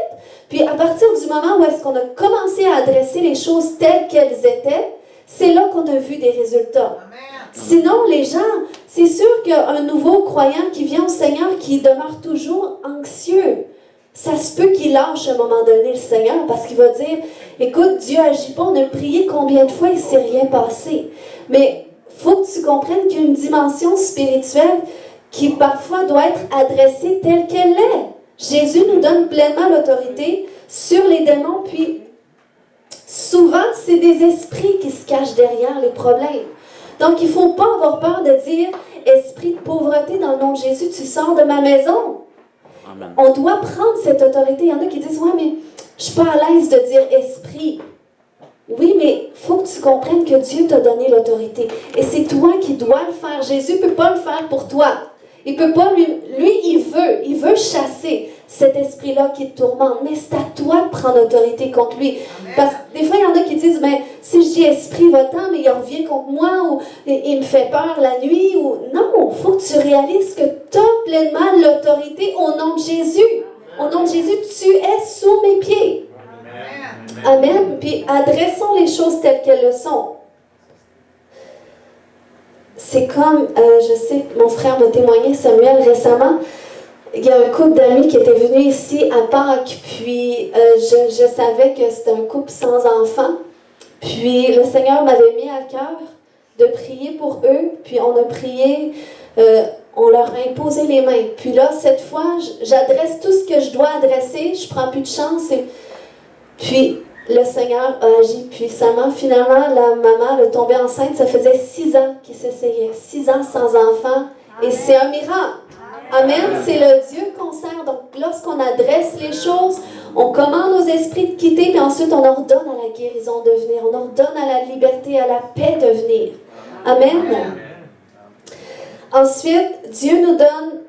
S1: Puis à partir du moment où est-ce qu'on a commencé à adresser les choses telles qu'elles étaient, c'est là qu'on a vu des résultats. Sinon, les gens, c'est sûr qu'un nouveau croyant qui vient au Seigneur, qui demeure toujours anxieux, ça se peut qu'il lâche à un moment donné le Seigneur parce qu'il va dire, écoute, Dieu agit pas, on a prié combien de fois, il ne s'est rien passé. Mais il faut que tu comprennes qu'il y a une dimension spirituelle qui parfois doit être adressée telle qu'elle est. Jésus nous donne pleinement l'autorité sur les démons, puis souvent, c'est des esprits qui se cachent derrière les problèmes. Donc, il ne faut pas avoir peur de dire, esprit de pauvreté, dans le nom de Jésus, tu sors de ma maison. Amen. On doit prendre cette autorité. Il y en a qui disent, ouais, mais je ne suis pas à l'aise de dire esprit. Oui, mais il faut que tu comprennes que Dieu t'a donné l'autorité. Et c'est toi qui dois le faire. Jésus ne peut pas le faire pour toi. Il peut pas, lui, il veut chasser cet esprit-là qui te tourmente. Mais c'est à toi de prendre autorité contre lui. Amen. Parce que des fois, il y en a qui disent, ben, si je dis esprit, va-t'en, mais il revient contre moi, ou il me fait peur la nuit, ou... Non, il faut que tu réalises que tu as pleinement l'autorité au nom de Jésus. Au nom de Jésus, tu es sous mes pieds. Amen. Amen. Puis adressons les choses telles qu'elles le sont. C'est comme, je sais, mon frère m'a témoigné, Samuel, récemment. Il y a un couple d'amis qui était venu ici à Pâques, puis je savais que c'était un couple sans enfants. Puis le Seigneur m'avait mis à cœur de prier pour eux, puis on a prié, on leur a imposé les mains. Puis là, cette fois, j'adresse tout ce que je dois adresser, je prends plus de chance. Puis le Seigneur a agi puissamment. Finalement, la maman est tombée enceinte. Ça faisait 6 ans qu'il s'essayait. 6 ans sans enfant. Et c'est un miracle. Amen. C'est le Dieu qu'on sert. Donc, lorsqu'on adresse les choses, on commande aux esprits de quitter, puis ensuite, on ordonne à la guérison de venir. On ordonne à la liberté, à la paix de venir. Amen. Ensuite, Dieu nous donne,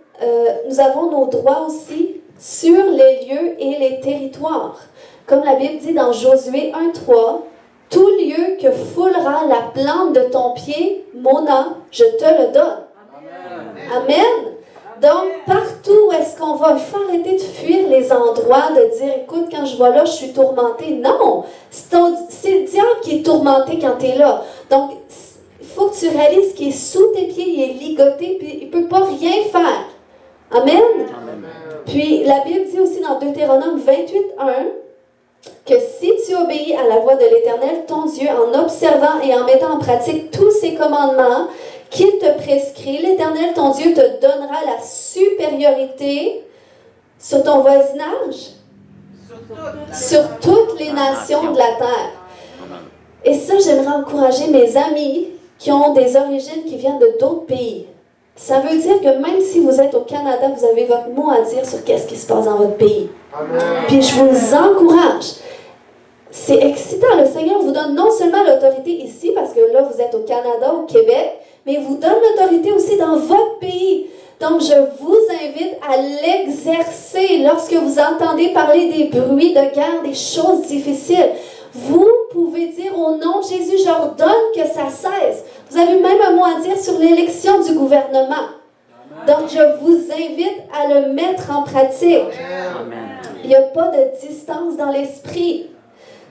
S1: nous avons nos droits aussi sur les lieux et les territoires. Comme la Bible dit dans Josué 1:3, « Tout lieu que foulera la plante de ton pied, Mona, je te le donne. » Amen. Donc, partout où est-ce qu'on va, il faut arrêter de fuir les endroits, de dire, écoute, quand je vais là, je suis tourmenté. Non, c'est le diable qui est tourmenté quand tu es là. Donc, il faut que tu réalises qu'il est sous tes pieds, il est ligoté, puis il ne peut pas rien faire. Amen. Amen. Puis, la Bible dit aussi dans Deutéronome 28:1, que si tu obéis à la voix de l'Éternel, ton Dieu, en observant et en mettant en pratique tous ses commandements qu'il te prescrit, l'Éternel, ton Dieu, te donnera la supériorité sur ton voisinage, sur toutes les nations de la terre. Et ça, j'aimerais encourager mes amis qui ont des origines qui viennent de d'autres pays. Ça veut dire que même si vous êtes au Canada, vous avez votre mot à dire sur qu'est-ce qui se passe dans votre pays. Amen. Puis je vous encourage. C'est excitant. Le Seigneur vous donne non seulement l'autorité ici, parce que là, vous êtes au Canada, au Québec, mais il vous donne l'autorité aussi dans votre pays. Donc, je vous invite à l'exercer lorsque vous entendez parler des bruits de guerre, des choses difficiles. Vous pouvez dire au nom de Jésus, j'ordonne que ça cesse. Vous avez même un mot à dire sur l'élection du gouvernement. Donc, je vous invite à le mettre en pratique. Il n'y a pas de distance dans l'esprit.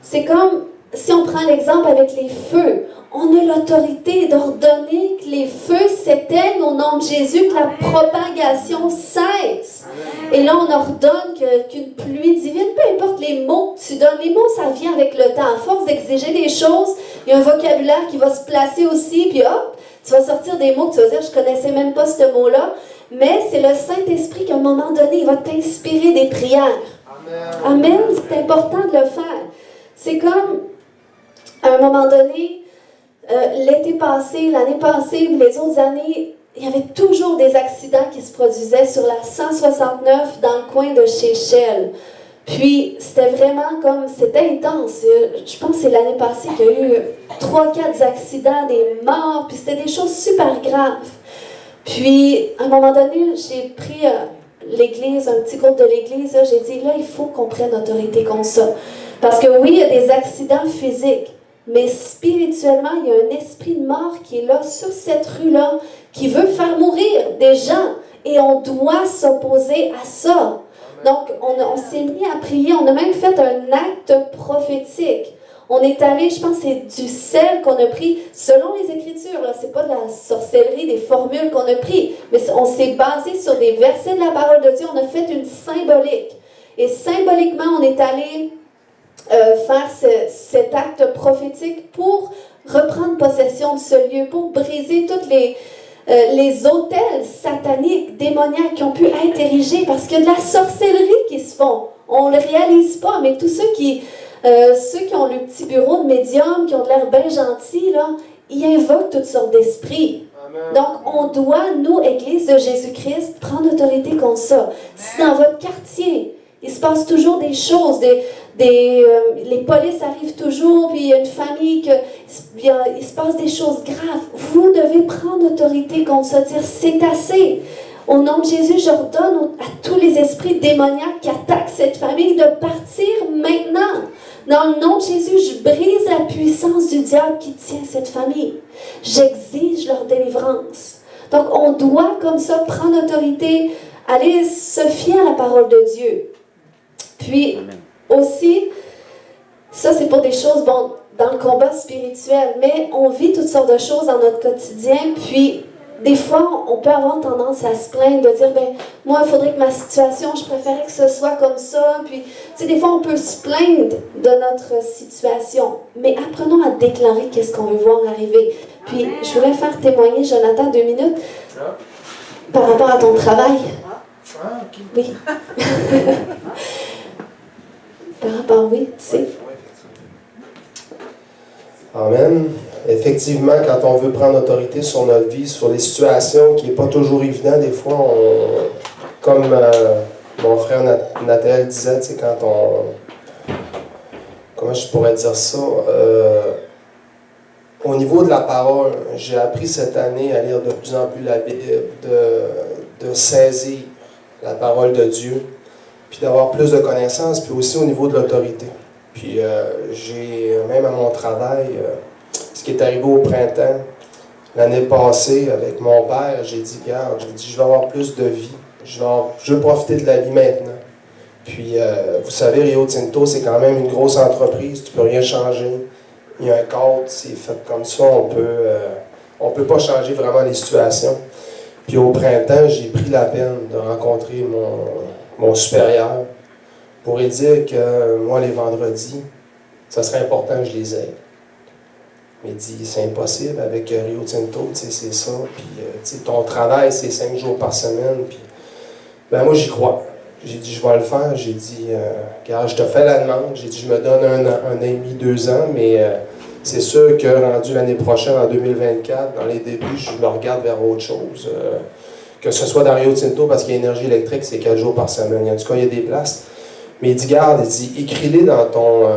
S1: C'est comme si on prend l'exemple avec les feux. On a l'autorité d'ordonner que les feux s'éteignent au nom de Jésus, que la propagation cesse. Et là, on ordonne qu'une pluie divine, peu importe les mots que tu donnes, les mots, ça vient avec le temps. À force d'exiger des choses, il y a un vocabulaire qui va se placer aussi, puis hop, tu vas sortir des mots que tu vas dire, je ne connaissais même pas ce mot-là. Mais c'est le Saint-Esprit qu'à un moment donné, il va t'inspirer des prières. Amen. Amen. C'est important de le faire. C'est comme, à un moment donné, l'été passé, l'année passée, les autres années, il y avait toujours des accidents qui se produisaient sur la 169 dans le coin de chez Shell. Puis, c'était vraiment comme, c'était intense. Je pense que c'est l'année passée qu'il y a eu 3-4 accidents, des morts, puis c'était des choses super graves. Puis, à un moment donné, j'ai pris l'église, un petit groupe de l'église, j'ai dit, là, il faut qu'on prenne autorité contre ça. Parce que oui, il y a des accidents physiques, mais spirituellement, il y a un esprit de mort qui est là, sur cette rue-là, qui veut faire mourir des gens. Et on doit s'opposer à ça. Donc, on s'est mis à prier. On a même fait un acte prophétique. On est allé, je pense que c'est du sel qu'on a pris, selon les Écritures, là, c'est pas de la sorcellerie, des formules qu'on a pris, mais on s'est basé sur des versets de la parole de Dieu, on a fait une symbolique. Et symboliquement, on est allé faire cet acte prophétique pour reprendre possession de ce lieu, pour briser toutes les autels sataniques, démoniaques qui ont pu être érigés, parce qu'il y a de la sorcellerie qui se font. On ne le réalise pas, mais tous ceux qui ont le petit bureau de médium, qui ont de l'air bien gentils, là, ils invoquent toutes sortes d'esprits. Donc, on doit, nous, Église de Jésus-Christ, prendre autorité contre ça. Si dans votre quartier, il se passe toujours des choses, les polices arrivent toujours, puis il y a une famille, il se passe des choses graves. Vous devez prendre autorité contre ça, dire c'est assez. Au nom de Jésus, j'ordonne à tous les esprits démoniaques qui attaquent cette famille de partir maintenant. Dans le nom de Jésus, je brise la puissance du diable qui tient cette famille. J'exige leur délivrance. Donc, on doit comme ça prendre autorité, aller se fier à la parole de Dieu. Puis, aussi, ça c'est pour des choses, bon, dans le combat spirituel, mais on vit toutes sortes de choses dans notre quotidien, puis des fois, on peut avoir tendance à se plaindre, de dire, ben moi, il faudrait que ma situation, je préférais que ce soit comme ça, puis, tu sais, des fois, on peut se plaindre de notre situation, mais apprenons à déclarer qu'est-ce qu'on veut voir arriver. Puis, je voulais faire témoigner, Jonathan, 2 minutes, par rapport à ton travail. Oui. Par rapport, oui, tu sais.
S3: Amen. Effectivement, quand on veut prendre autorité sur notre vie, sur les situations qui n'est pas toujours évident, des fois, comme mon frère Nathalie disait, tu sais, quand on... Comment je pourrais dire ça? Au niveau de la parole, j'ai appris cette année à lire de plus en plus la Bible, de saisir la parole de Dieu, puis d'avoir plus de connaissances, puis aussi au niveau de l'autorité. Puis j'ai, même à mon travail, ce qui est arrivé au printemps, l'année passée, avec mon père, j'ai dit, regarde, je vais avoir plus de vie, je veux profiter de la vie maintenant. Puis, vous savez, Rio Tinto, c'est quand même une grosse entreprise, tu peux rien changer. Il y a un cadre, c'est fait comme ça, on peut pas changer vraiment les situations. Puis au printemps, j'ai pris la peine de rencontrer mon supérieur pour lui dire que moi, les vendredis, ça serait important que je les aide. Mais il dit, c'est impossible avec Rio Tinto, tu sais, c'est ça. Puis, tu sais, ton travail, c'est 5 jours par semaine. Puis, ben moi, j'y crois. J'ai dit, je vais le faire. J'ai dit, car je te fais la demande. J'ai dit, je me donne un an et demi, 2 ans, mais c'est sûr que rendu l'année prochaine, en 2024, dans les débuts, je me regarde vers autre chose. Que ce soit dans Rio Tinto, parce qu'il y a énergie électrique, c'est 4 jours par semaine. En tout cas, il y a des places. Mais il dit, garde, il dit, écris-les dans ton...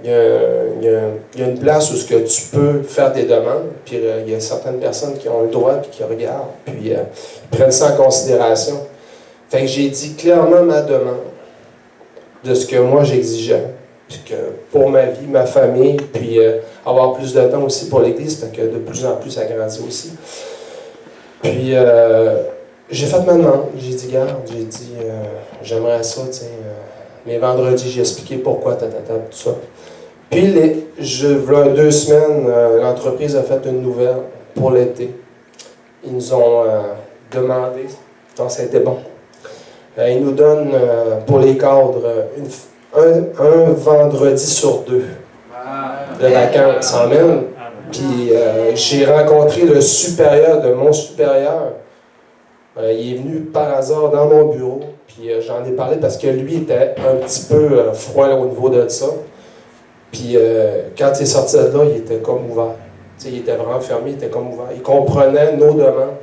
S3: il y a une place où ce que tu peux faire des demandes, puis il y a certaines personnes qui ont le droit, puis qui regardent, puis ils prennent ça en considération. Fait que j'ai dit clairement ma demande de ce que moi j'exigeais, puis que pour ma vie, ma famille, puis avoir plus de temps aussi pour l'Église, parce que de plus en plus ça grandit aussi. Puis j'ai fait ma demande, j'ai dit, garde, j'ai dit, j'aimerais ça, tu sais, mes vendredis, j'ai expliqué pourquoi, tout ça. Puis, voilà 2 semaines, l'entreprise a fait une nouvelle pour l'été. Ils nous ont demandé, donc ça a été bon. Ils nous donnent pour les cadres un vendredi sur 2 de vacances en même. Puis j'ai rencontré le supérieur de mon supérieur. Il est venu par hasard dans mon bureau. Puis j'en ai parlé parce que lui était un petit peu froid là, au niveau de ça. Puis quand il est sorti de là, il était comme ouvert. T'sais, il était vraiment fermé, il était comme ouvert. Il comprenait nos demandes.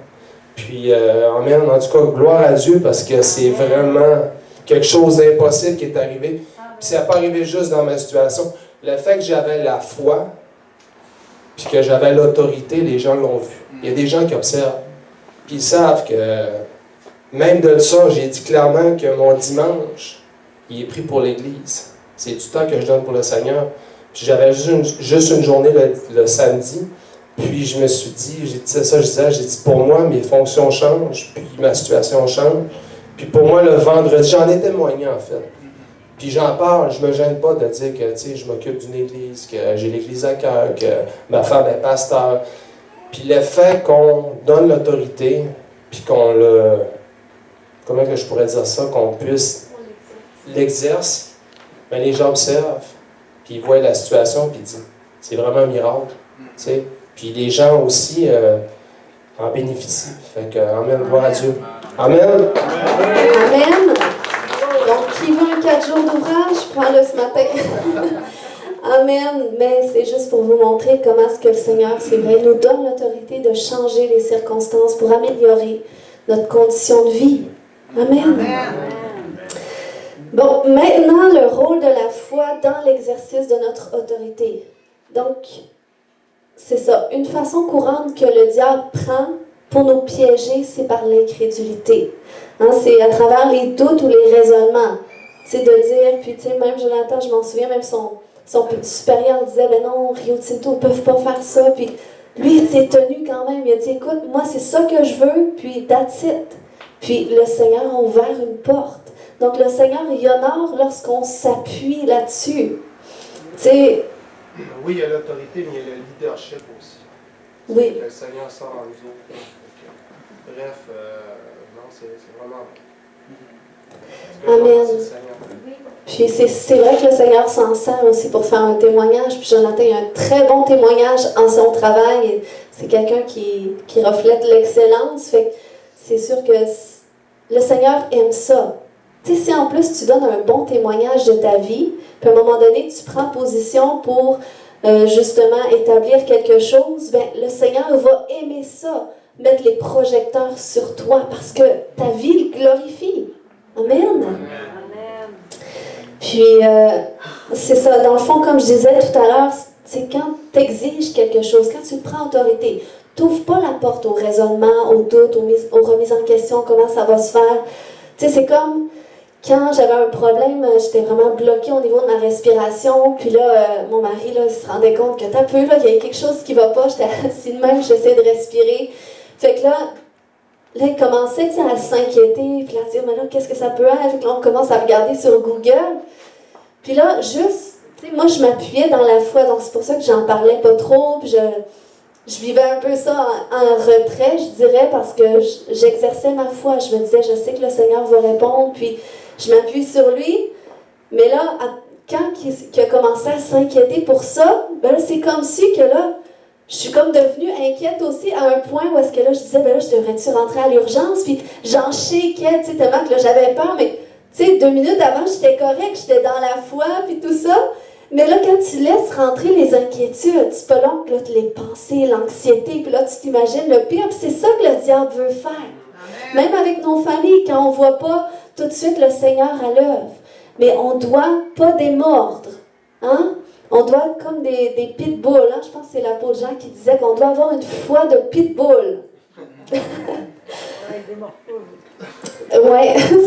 S3: Puis, amen, en tout cas, gloire à Dieu parce que c'est vraiment quelque chose d'impossible qui est arrivé. Puis ça n'est pas arrivé juste dans ma situation. Le fait que j'avais la foi, puis que j'avais l'autorité, les gens l'ont vu. Il y a des gens qui observent. Puis ils savent que, même de ça, j'ai dit clairement que mon dimanche, il est pris pour l'Église. C'est du temps que je donne pour le Seigneur. Puis j'avais juste une journée le samedi. Puis je me suis dit, j'ai dit, pour moi, mes fonctions changent, puis ma situation change. Puis pour moi, le vendredi, j'en ai témoigné en fait. Puis j'en parle, je me gêne pas de dire que, tu sais, je m'occupe d'une église, que j'ai l'église à cœur, que ma femme est pasteur. Puis le fait qu'on donne l'autorité, puis qu'on le... Comment que je pourrais dire ça? Qu'on puisse l'exerce, bien, les gens observent, puis ils voient la situation, puis ils disent, c'est vraiment un miracle, tu sais. Puis les gens aussi en bénéficient. Fait que, amen, gloire à Dieu. Amen.
S1: Amen. Donc, qui veut un 4 jours d'ouvrage, prends-le ce matin. Amen. Mais c'est juste pour vous montrer comment est-ce que le Seigneur, c'est vrai, nous donne l'autorité de changer les circonstances pour améliorer notre condition de vie. Amen. Bon, maintenant, le rôle de la foi dans l'exercice de notre autorité. Donc, c'est ça. Une façon courante que le diable prend pour nous piéger, c'est par l'incrédulité. Hein, c'est à travers les doutes ou les raisonnements. C'est de dire, puis tu sais, même Jonathan, je m'en souviens, même son supérieur disait, ben non, Rio Tinto, ils ne peuvent pas faire ça. Puis lui, il s'est tenu quand même. Il a dit, écoute, moi, c'est ça que je veux, puis that's it. Puis le Seigneur a ouvert une porte. Donc le Seigneur, il honore lorsqu'on s'appuie là-dessus. Tu sais,
S3: Oui, il y a l'autorité, mais il y a le leadership aussi.
S1: Oui.
S3: Le Seigneur sort en nous autres. Bref, non, c'est vraiment...
S1: Amen. Puis c'est vrai que le Seigneur s'en sert aussi pour faire un témoignage. Puis Jonathan a un très bon témoignage en son travail. C'est quelqu'un qui reflète l'excellence. Fait que c'est sûr que le Seigneur aime ça. Tu sais, si en plus tu donnes un bon témoignage de ta vie, puis à un moment donné, tu prends position pour justement établir quelque chose, ben, le Seigneur va aimer ça, mettre les projecteurs sur toi, parce que ta vie le glorifie. Amen. Puis, c'est ça, dans le fond, comme je disais tout à l'heure, c'est quand tu exiges quelque chose, quand tu prends autorité, tu n'ouvres pas la porte au raisonnement, au doute, aux remises en question, comment ça va se faire. Tu sais, c'est comme quand j'avais un problème, j'étais vraiment bloquée au niveau de ma respiration, puis là, mon mari, là, il se rendait compte que t'as peu, là, il y a quelque chose qui va pas, j'étais assise de même, j'essayais de respirer. Fait que là, il commençait à s'inquiéter, puis là, à dire, mais là, qu'est-ce que ça peut être? Fait que là, on commence à regarder sur Google. Puis là, juste, tu sais, moi, je m'appuyais dans la foi, donc c'est pour ça que j'en parlais pas trop, puis je vivais un peu ça en retrait, je dirais, parce que j'exerçais ma foi. Je me disais, je sais que le Seigneur va répondre, puis je m'appuie sur lui. Mais là, quand il a commencé à s'inquiéter pour ça, ben là, c'est comme si que là, je suis comme devenue inquiète aussi à un point où est-ce que là, je disais, ben là, je devrais-tu rentrer à l'urgence? Puis j'en chéquais, tu sais, tellement que là, j'avais peur, mais tu sais, 2 minutes avant, j'étais correcte, j'étais dans la foi, puis tout ça. Mais là, quand tu laisses rentrer les inquiétudes, c'est pas long que là, les pensées, l'anxiété, puis là, tu t'imagines le pire, puis c'est ça que le diable veut faire. Amen. Même avec nos familles, quand on ne voit pas tout de suite le Seigneur à l'œuvre. Mais on ne doit pas démordre. Hein? On doit être comme des pitbulls. Hein? Je pense que c'est l'apôtre Jean qui disait qu'on doit avoir une foi de pitbull. Ouais,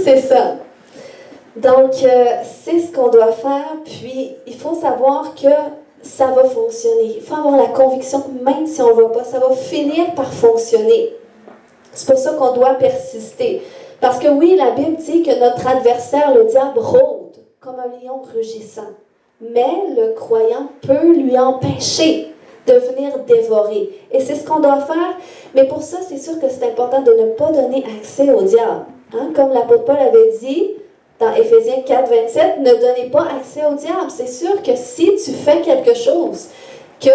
S1: c'est ça. Donc, c'est ce qu'on doit faire, puis il faut savoir que ça va fonctionner. Il faut avoir la conviction que même si on ne va pas, ça va finir par fonctionner. C'est pour ça qu'on doit persister. Parce que oui, la Bible dit que notre adversaire, le diable, rôde comme un lion rugissant. Mais le croyant peut lui empêcher de venir dévorer. Et c'est ce qu'on doit faire. Mais pour ça, c'est sûr que c'est important de ne pas donner accès au diable. Hein? Comme l'apôtre Paul avait dit, dans Éphésiens 4, 27, ne donnez pas accès au diable. C'est sûr que si tu fais quelque chose, que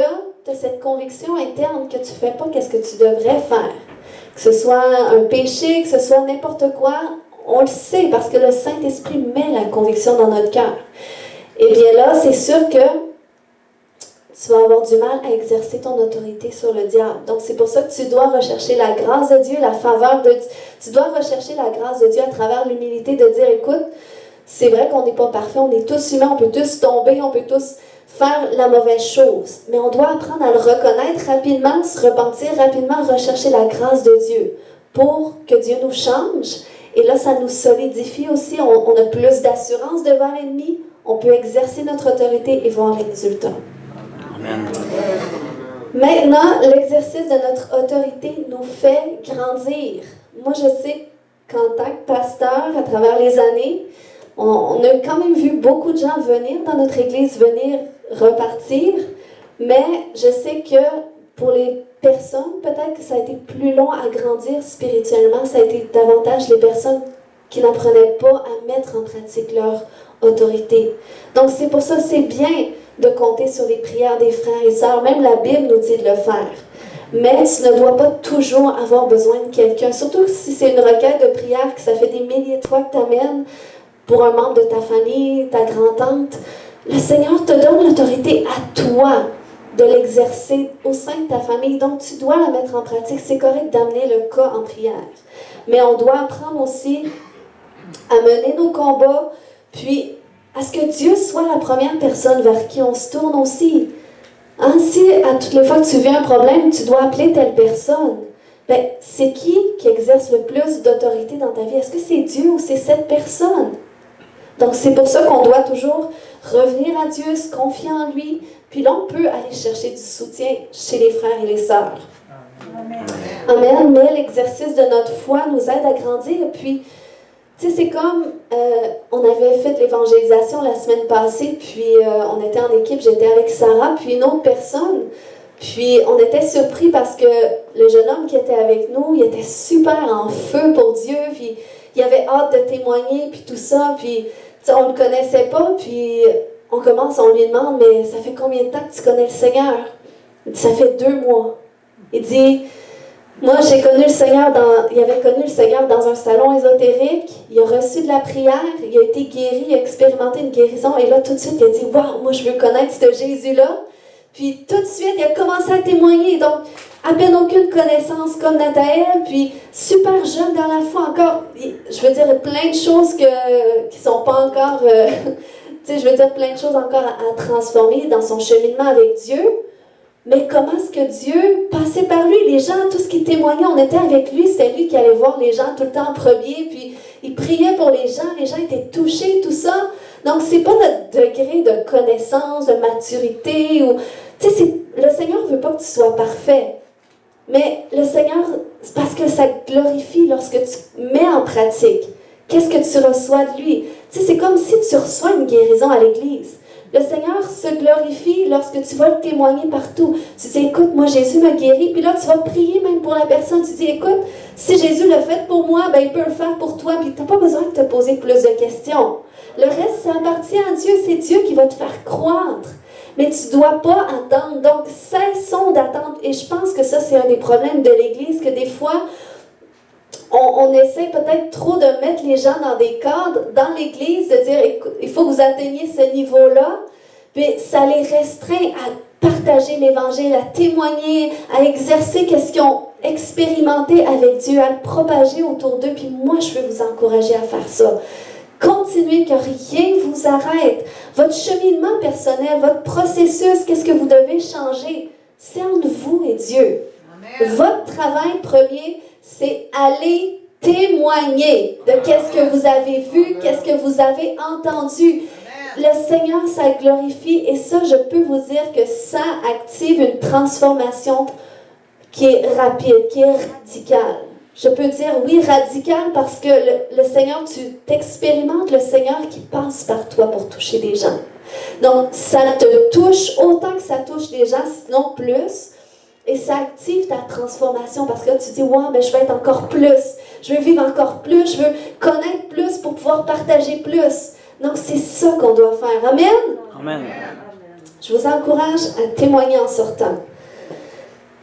S1: tu as cette conviction interne que tu ne fais pas qu'est-ce que tu devrais faire, que ce soit un péché, que ce soit n'importe quoi, on le sait parce que le Saint-Esprit met la conviction dans notre cœur. Et bien là, c'est sûr que tu vas avoir du mal à exercer ton autorité sur le diable. Donc, c'est pour ça que tu dois rechercher la grâce de Dieu, la faveur de Dieu. Tu dois rechercher la grâce de Dieu à travers l'humilité de dire, écoute, c'est vrai qu'on n'est pas parfait, on est tous humains, on peut tous tomber, on peut tous faire la mauvaise chose. Mais on doit apprendre à le reconnaître rapidement, se repentir rapidement, rechercher la grâce de Dieu pour que Dieu nous change. Et là, ça nous solidifie aussi. On a plus d'assurance devant l'ennemi. On peut exercer notre autorité et voir les résultats. Amen. Maintenant, l'exercice de notre autorité nous fait grandir. Moi, je sais qu'en tant que pasteur, à travers les années, On a quand même vu beaucoup de gens venir dans notre église, venir repartir, mais je sais que pour les personnes, peut-être que ça a été plus long à grandir spirituellement, ça a été davantage les personnes qui n'apprenaient pas à mettre en pratique leur autorité. Donc c'est pour ça que c'est bien de compter sur les prières des frères et sœurs. Même la Bible nous dit de le faire. Mais tu ne dois pas toujours avoir besoin de quelqu'un. Surtout si c'est une requête de prière que ça fait des milliers de fois que tu amènes pour un membre de ta famille, ta grand-tante. Le Seigneur te donne l'autorité à toi de l'exercer au sein de ta famille. Donc tu dois la mettre en pratique. C'est correct d'amener le cas en prière. Mais on doit apprendre aussi à mener nos combats, puis à ce que Dieu soit la première personne vers qui on se tourne aussi. Hein, si à toutes les fois que tu vis un problème, tu dois appeler telle personne, ben, c'est qui exerce le plus d'autorité dans ta vie? Est-ce que c'est Dieu ou c'est cette personne? Donc c'est pour ça qu'on doit toujours revenir à Dieu, se confier en lui, puis là on peut aller chercher du soutien chez les frères et les sœurs. Amen. Amen. Mais l'exercice de notre foi nous aide à grandir, puis tu sais, c'est comme, on avait fait l'évangélisation la semaine passée, puis on était en équipe, j'étais avec Sarah, puis une autre personne, puis on était surpris parce que le jeune homme qui était avec nous, il était super en feu pour Dieu, puis il avait hâte de témoigner, puis tout ça, puis tu sais, on le connaissait pas, puis on commence, on lui demande, mais ça fait combien de temps que tu connais le Seigneur? Il dit, ça fait 2 mois. Il dit... Moi, il avait connu le Seigneur dans un salon ésotérique, il a reçu de la prière, il a été guéri, il a expérimenté une guérison, et là, tout de suite, il a dit « Wow, moi, je veux connaître ce Jésus-là ». Puis, tout de suite, il a commencé à témoigner. Donc, à peine aucune connaissance comme Nathaël, puis super jeune dans la foi encore. Je veux dire, plein de choses qui ne sont pas encore... tu sais, je veux dire, plein de choses encore à transformer dans son cheminement avec Dieu. Mais comment est-ce que Dieu passait par lui? Les gens, tout ce qui témoignait, on était avec lui, c'était lui qui allait voir les gens tout le temps en premier, puis il priait pour les gens étaient touchés, tout ça. Donc, c'est pas notre degré de connaissance, de maturité, ou... Tu sais, le Seigneur veut pas que tu sois parfait. Mais le Seigneur, c'est parce que ça glorifie lorsque tu mets en pratique. Qu'est-ce que tu reçois de lui? Tu sais, c'est comme si tu reçois une guérison à l'église. Le Seigneur se glorifie lorsque tu vas le témoigner partout. Tu dis, écoute, moi, Jésus m'a guéri. Puis là, tu vas prier même pour la personne. Tu dis, écoute, si Jésus l'a fait pour moi, ben, il peut le faire pour toi. Puis tu n'as pas besoin de te poser plus de questions. Le reste, ça appartient à Dieu. C'est Dieu qui va te faire croître. Mais tu ne dois pas attendre. Donc, cessons d'attendre. Et je pense que ça, c'est un des problèmes de l'Église, que des fois, on essaie peut-être trop de mettre les gens dans des cadres dans l'Église, de dire, écoute, il faut que vous atteigniez ce niveau-là, puis ça les restreint à partager l'Évangile, à témoigner, à exercer ce qu'ils ont expérimenté avec Dieu, à le propager autour d'eux, puis moi, je veux vous encourager à faire ça. Continuez, que rien ne vous arrête. Votre cheminement personnel, votre processus, qu'est-ce que vous devez changer, c'est entre vous et Dieu. Amen. Votre travail premier, c'est aller témoigner de qu'est-ce que vous avez vu, qu'est-ce que vous avez entendu. Le Seigneur, ça glorifie, et ça, je peux vous dire que ça active une transformation qui est rapide, qui est radicale. Je peux dire, oui, radicale, parce que le Seigneur, tu t'expérimentes le Seigneur qui passe par toi pour toucher des gens. Donc, ça te touche autant que ça touche des gens, sinon plus. Et ça active ta transformation parce que là, tu dis, wow, mais je veux être encore plus. Je veux vivre encore plus. Je veux connaître plus pour pouvoir partager plus. Donc, c'est ça qu'on doit faire. Amen?
S4: Amen.
S1: Je vous encourage à témoigner en sortant.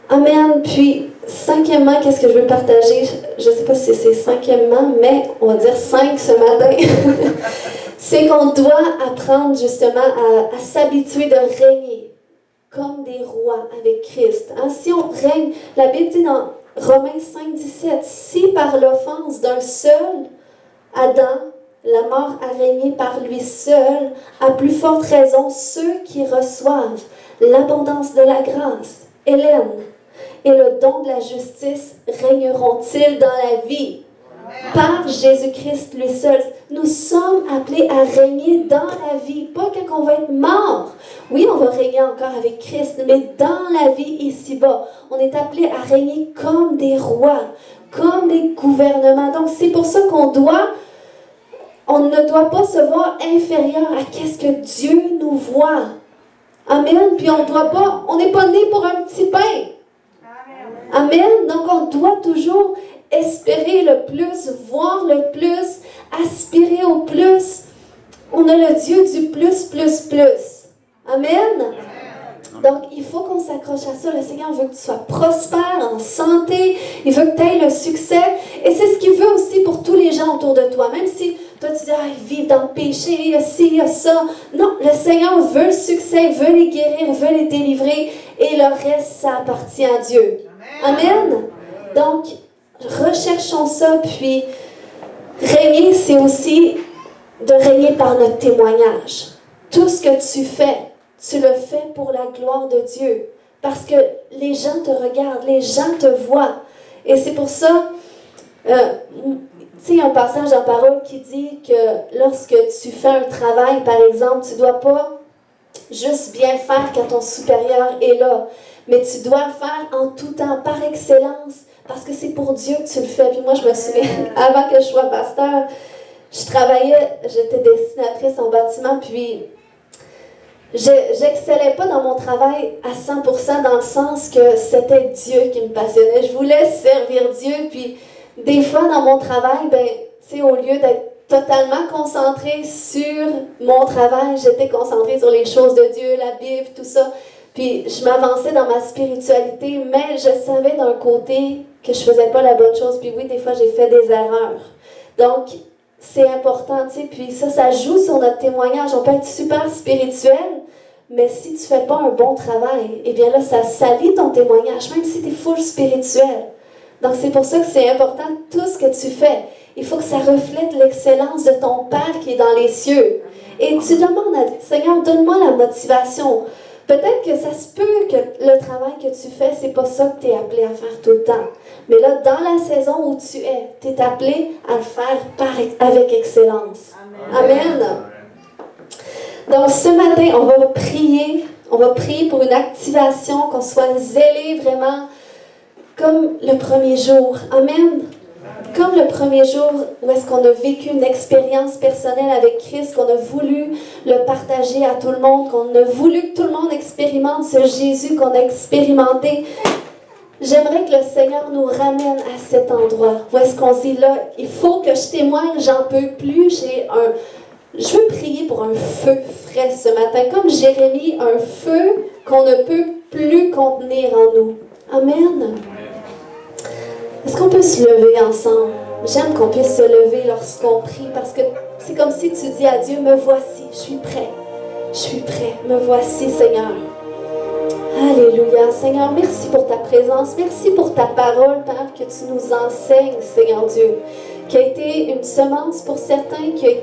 S1: Amen. Puis, 5e, qu'est-ce que je veux partager? Je ne sais pas si c'est 5e, mais on va dire 5 ce matin. C'est qu'on doit apprendre justement à s'habituer de régner comme des rois avec Christ. Hein? Si on règne, la Bible dit dans Romains 5, 17, si par l'offense d'un seul, Adam, la mort a régné par lui seul, à plus forte raison, ceux qui reçoivent l'abondance de la grâce, Hélène, et le don de la justice régneront-ils dans la vie? Par Jésus-Christ lui seul. Nous sommes appelés à régner dans la vie, pas quand on va être mort. Oui, on va régner encore avec Christ, mais dans la vie ici-bas, on est appelés à régner comme des rois, comme des gouvernements. Donc, c'est pour ça qu'on doit On ne doit pas se voir inférieur à qu'est-ce que Dieu nous voit. Amen. Puis on n'est pas né pour un petit pain. Amen. Donc on doit toujours espérer le plus, voir le plus, aspirer au plus. On a le Dieu du plus, plus, plus. Amen. Donc, il faut qu'on s'accroche à ça. Le Seigneur veut que tu sois prospère, en santé. Il veut que tu aies le succès. Et c'est ce qu'il veut aussi pour tous les gens autour de toi. Même si toi, tu dis, ils vivent dans le péché, il y a ci, il y a ça. Non, le Seigneur veut le succès, veut les guérir, veut les délivrer. Et le reste, ça appartient à Dieu. Amen. Donc, recherchons ça. Puis, régner, c'est aussi de régner par notre témoignage. Tout ce que tu fais, tu le fais pour la gloire de Dieu. Parce que les gens te regardent, les gens te voient. Et c'est pour ça, tu sais, il y a un passage en parole qui dit que lorsque tu fais un travail, par exemple, tu ne dois pas juste bien faire quand ton supérieur est là. Mais tu dois le faire en tout temps, par excellence. Parce que c'est pour Dieu que tu le fais. Puis moi, je me souviens, avant que je sois pasteur, j'étais dessinatrice en bâtiment, puis j'excellais pas dans mon travail à 100% dans le sens que c'était Dieu qui me passionnait. Je voulais servir Dieu, puis des fois dans mon travail, au lieu d'être totalement concentrée sur mon travail, j'étais concentrée sur les choses de Dieu, la Bible, tout ça. Puis je m'avançais dans ma spiritualité, mais je savais d'un côté que je faisais pas la bonne chose. Puis oui, des fois j'ai fait des erreurs. Donc, c'est important, tu sais, puis ça joue sur notre témoignage. On peut être super spirituel, mais si tu fais pas un bon travail, eh bien là, ça salit ton témoignage, même si tu es full spirituel. Donc, c'est pour ça que c'est important, tout ce que tu fais. Il faut que ça reflète l'excellence de ton Père qui est dans les cieux. Et tu demandes à Dieu, Seigneur, donne-moi la motivation. Peut-être que ça se peut que le travail que tu fais, c'est pas ça que tu es appelé à faire tout le temps. Mais là, dans la saison où tu es appelé à le faire avec excellence. Amen. Donc, ce matin, on va prier. On va prier pour une activation, qu'on soit zélé vraiment comme le premier jour. Amen. Comme le premier jour où est-ce qu'on a vécu une expérience personnelle avec Christ, qu'on a voulu le partager à tout le monde, qu'on a voulu que tout le monde expérimente ce Jésus qu'on a expérimenté. J'aimerais que le Seigneur nous ramène à cet endroit où est-ce qu'on se dit là, il faut que je témoigne, j'en peux plus, je veux prier pour un feu frais ce matin, comme Jérémie, un feu qu'on ne peut plus contenir en nous. Amen. Est-ce qu'on peut se lever ensemble? J'aime qu'on puisse se lever lorsqu'on prie parce que c'est comme si tu dis à Dieu, me voici, je suis prêt. Je suis prêt, me voici Seigneur. Alléluia. Seigneur, merci pour ta présence. Merci pour ta parole, Père, que tu nous enseignes, Seigneur Dieu. Qui a été une semence pour certains, qui est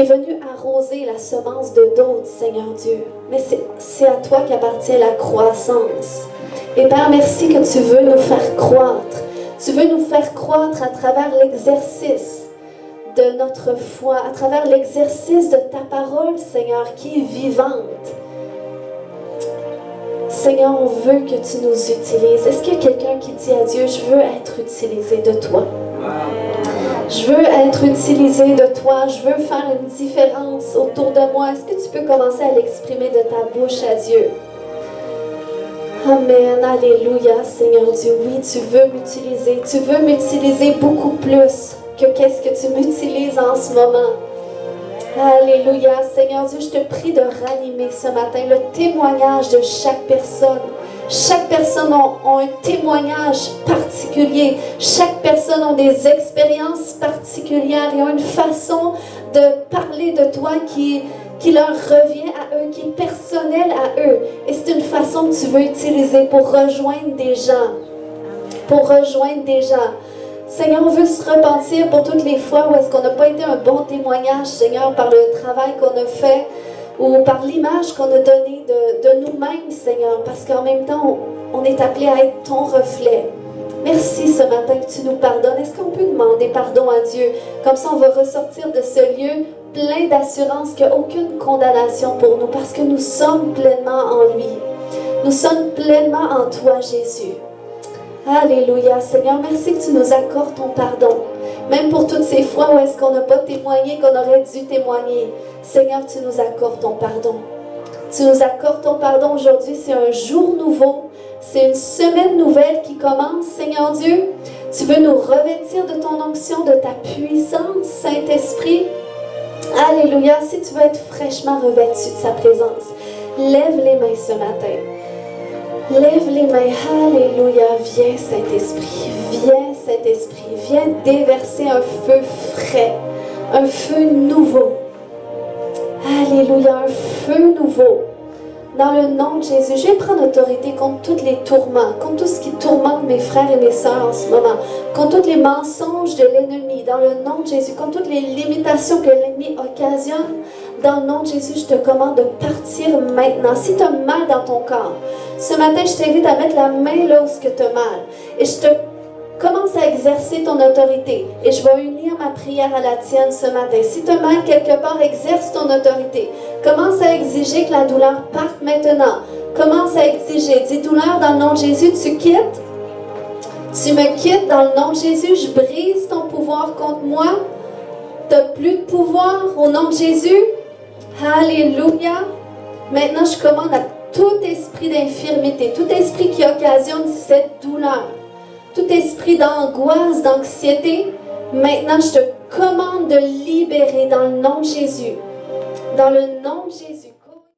S1: venu arroser la semence de d'autres, Seigneur Dieu. Mais c'est à toi qu'appartient la croissance. Et Père, merci que tu veux nous faire croître. Tu veux nous faire croître à travers l'exercice de notre foi, à travers l'exercice de ta parole, Seigneur, qui est vivante. Seigneur, on veut que tu nous utilises. Est-ce qu'il y a quelqu'un qui dit à Dieu, je veux être utilisé de toi? Je veux être utilisé de toi. Je veux faire une différence autour de moi. Est-ce que tu peux commencer à l'exprimer de ta bouche à Dieu? Amen, alléluia, Seigneur Dieu. Oui, tu veux m'utiliser. Tu veux m'utiliser beaucoup plus que qu'est-ce que tu m'utilises en ce moment. Alléluia, Seigneur Dieu, je te prie de ranimer ce matin le témoignage de chaque personne. Chaque personne a un témoignage particulier. Chaque personne a des expériences particulières et a une façon de parler de toi qui leur revient à eux, qui est personnelle à eux. Et c'est une façon que tu veux utiliser pour rejoindre des gens. Pour rejoindre des gens. Seigneur, on veut se repentir pour toutes les fois où est-ce qu'on n'a pas été un bon témoignage, Seigneur, par le travail qu'on a fait ou par l'image qu'on a donnée de nous-mêmes, Seigneur, parce qu'en même temps, on est appelé à être ton reflet. Merci ce matin que tu nous pardonnes. Est-ce qu'on peut demander pardon à Dieu? Comme ça, on va ressortir de ce lieu plein d'assurance qu'il n'y a aucune condamnation pour nous, parce que nous sommes pleinement en lui. Nous sommes pleinement en toi, Jésus. Alléluia, Seigneur, merci que tu nous accordes ton pardon. Même pour toutes ces fois où est-ce qu'on n'a pas témoigné, qu'on aurait dû témoigner. Seigneur, tu nous accordes ton pardon. Tu nous accordes ton pardon aujourd'hui. C'est un jour nouveau. C'est une semaine nouvelle qui commence, Seigneur Dieu. Tu veux nous revêtir de ton onction, de ta puissance, Saint-Esprit. Alléluia. Si tu veux être fraîchement revêtu de sa présence, lève les mains ce matin. Lève les mains. Alléluia. Viens, Saint-Esprit. Viens, Saint-Esprit. Viens déverser un feu frais, un feu nouveau. Alléluia. Un feu nouveau. Dans le nom de Jésus, je vais prendre autorité contre tous les tourments, contre tout ce qui tourmente mes frères et mes sœurs en ce moment, contre tous les mensonges de l'ennemi, dans le nom de Jésus, contre toutes les limitations que l'ennemi occasionne. Dans le nom de Jésus, je te commande de partir maintenant. Si tu as mal dans ton corps, ce matin, je t'invite à mettre la main là où tu as mal. Et je te commence à exercer ton autorité. Et je vais unir ma prière à la tienne ce matin. Si tu as mal quelque part, exerce ton autorité. Commence à exiger que la douleur parte maintenant. Commence à exiger. Dis douleur dans le nom de Jésus, tu quittes. Tu me quittes dans le nom de Jésus. Je brise ton pouvoir contre moi. Tu n'as plus de pouvoir au nom de Jésus. Alléluia. Maintenant, je commande à tout esprit d'infirmité, tout esprit qui occasionne cette douleur, tout esprit d'angoisse, d'anxiété, maintenant je te commande de libérer dans le nom de Jésus. Dans le nom de Jésus.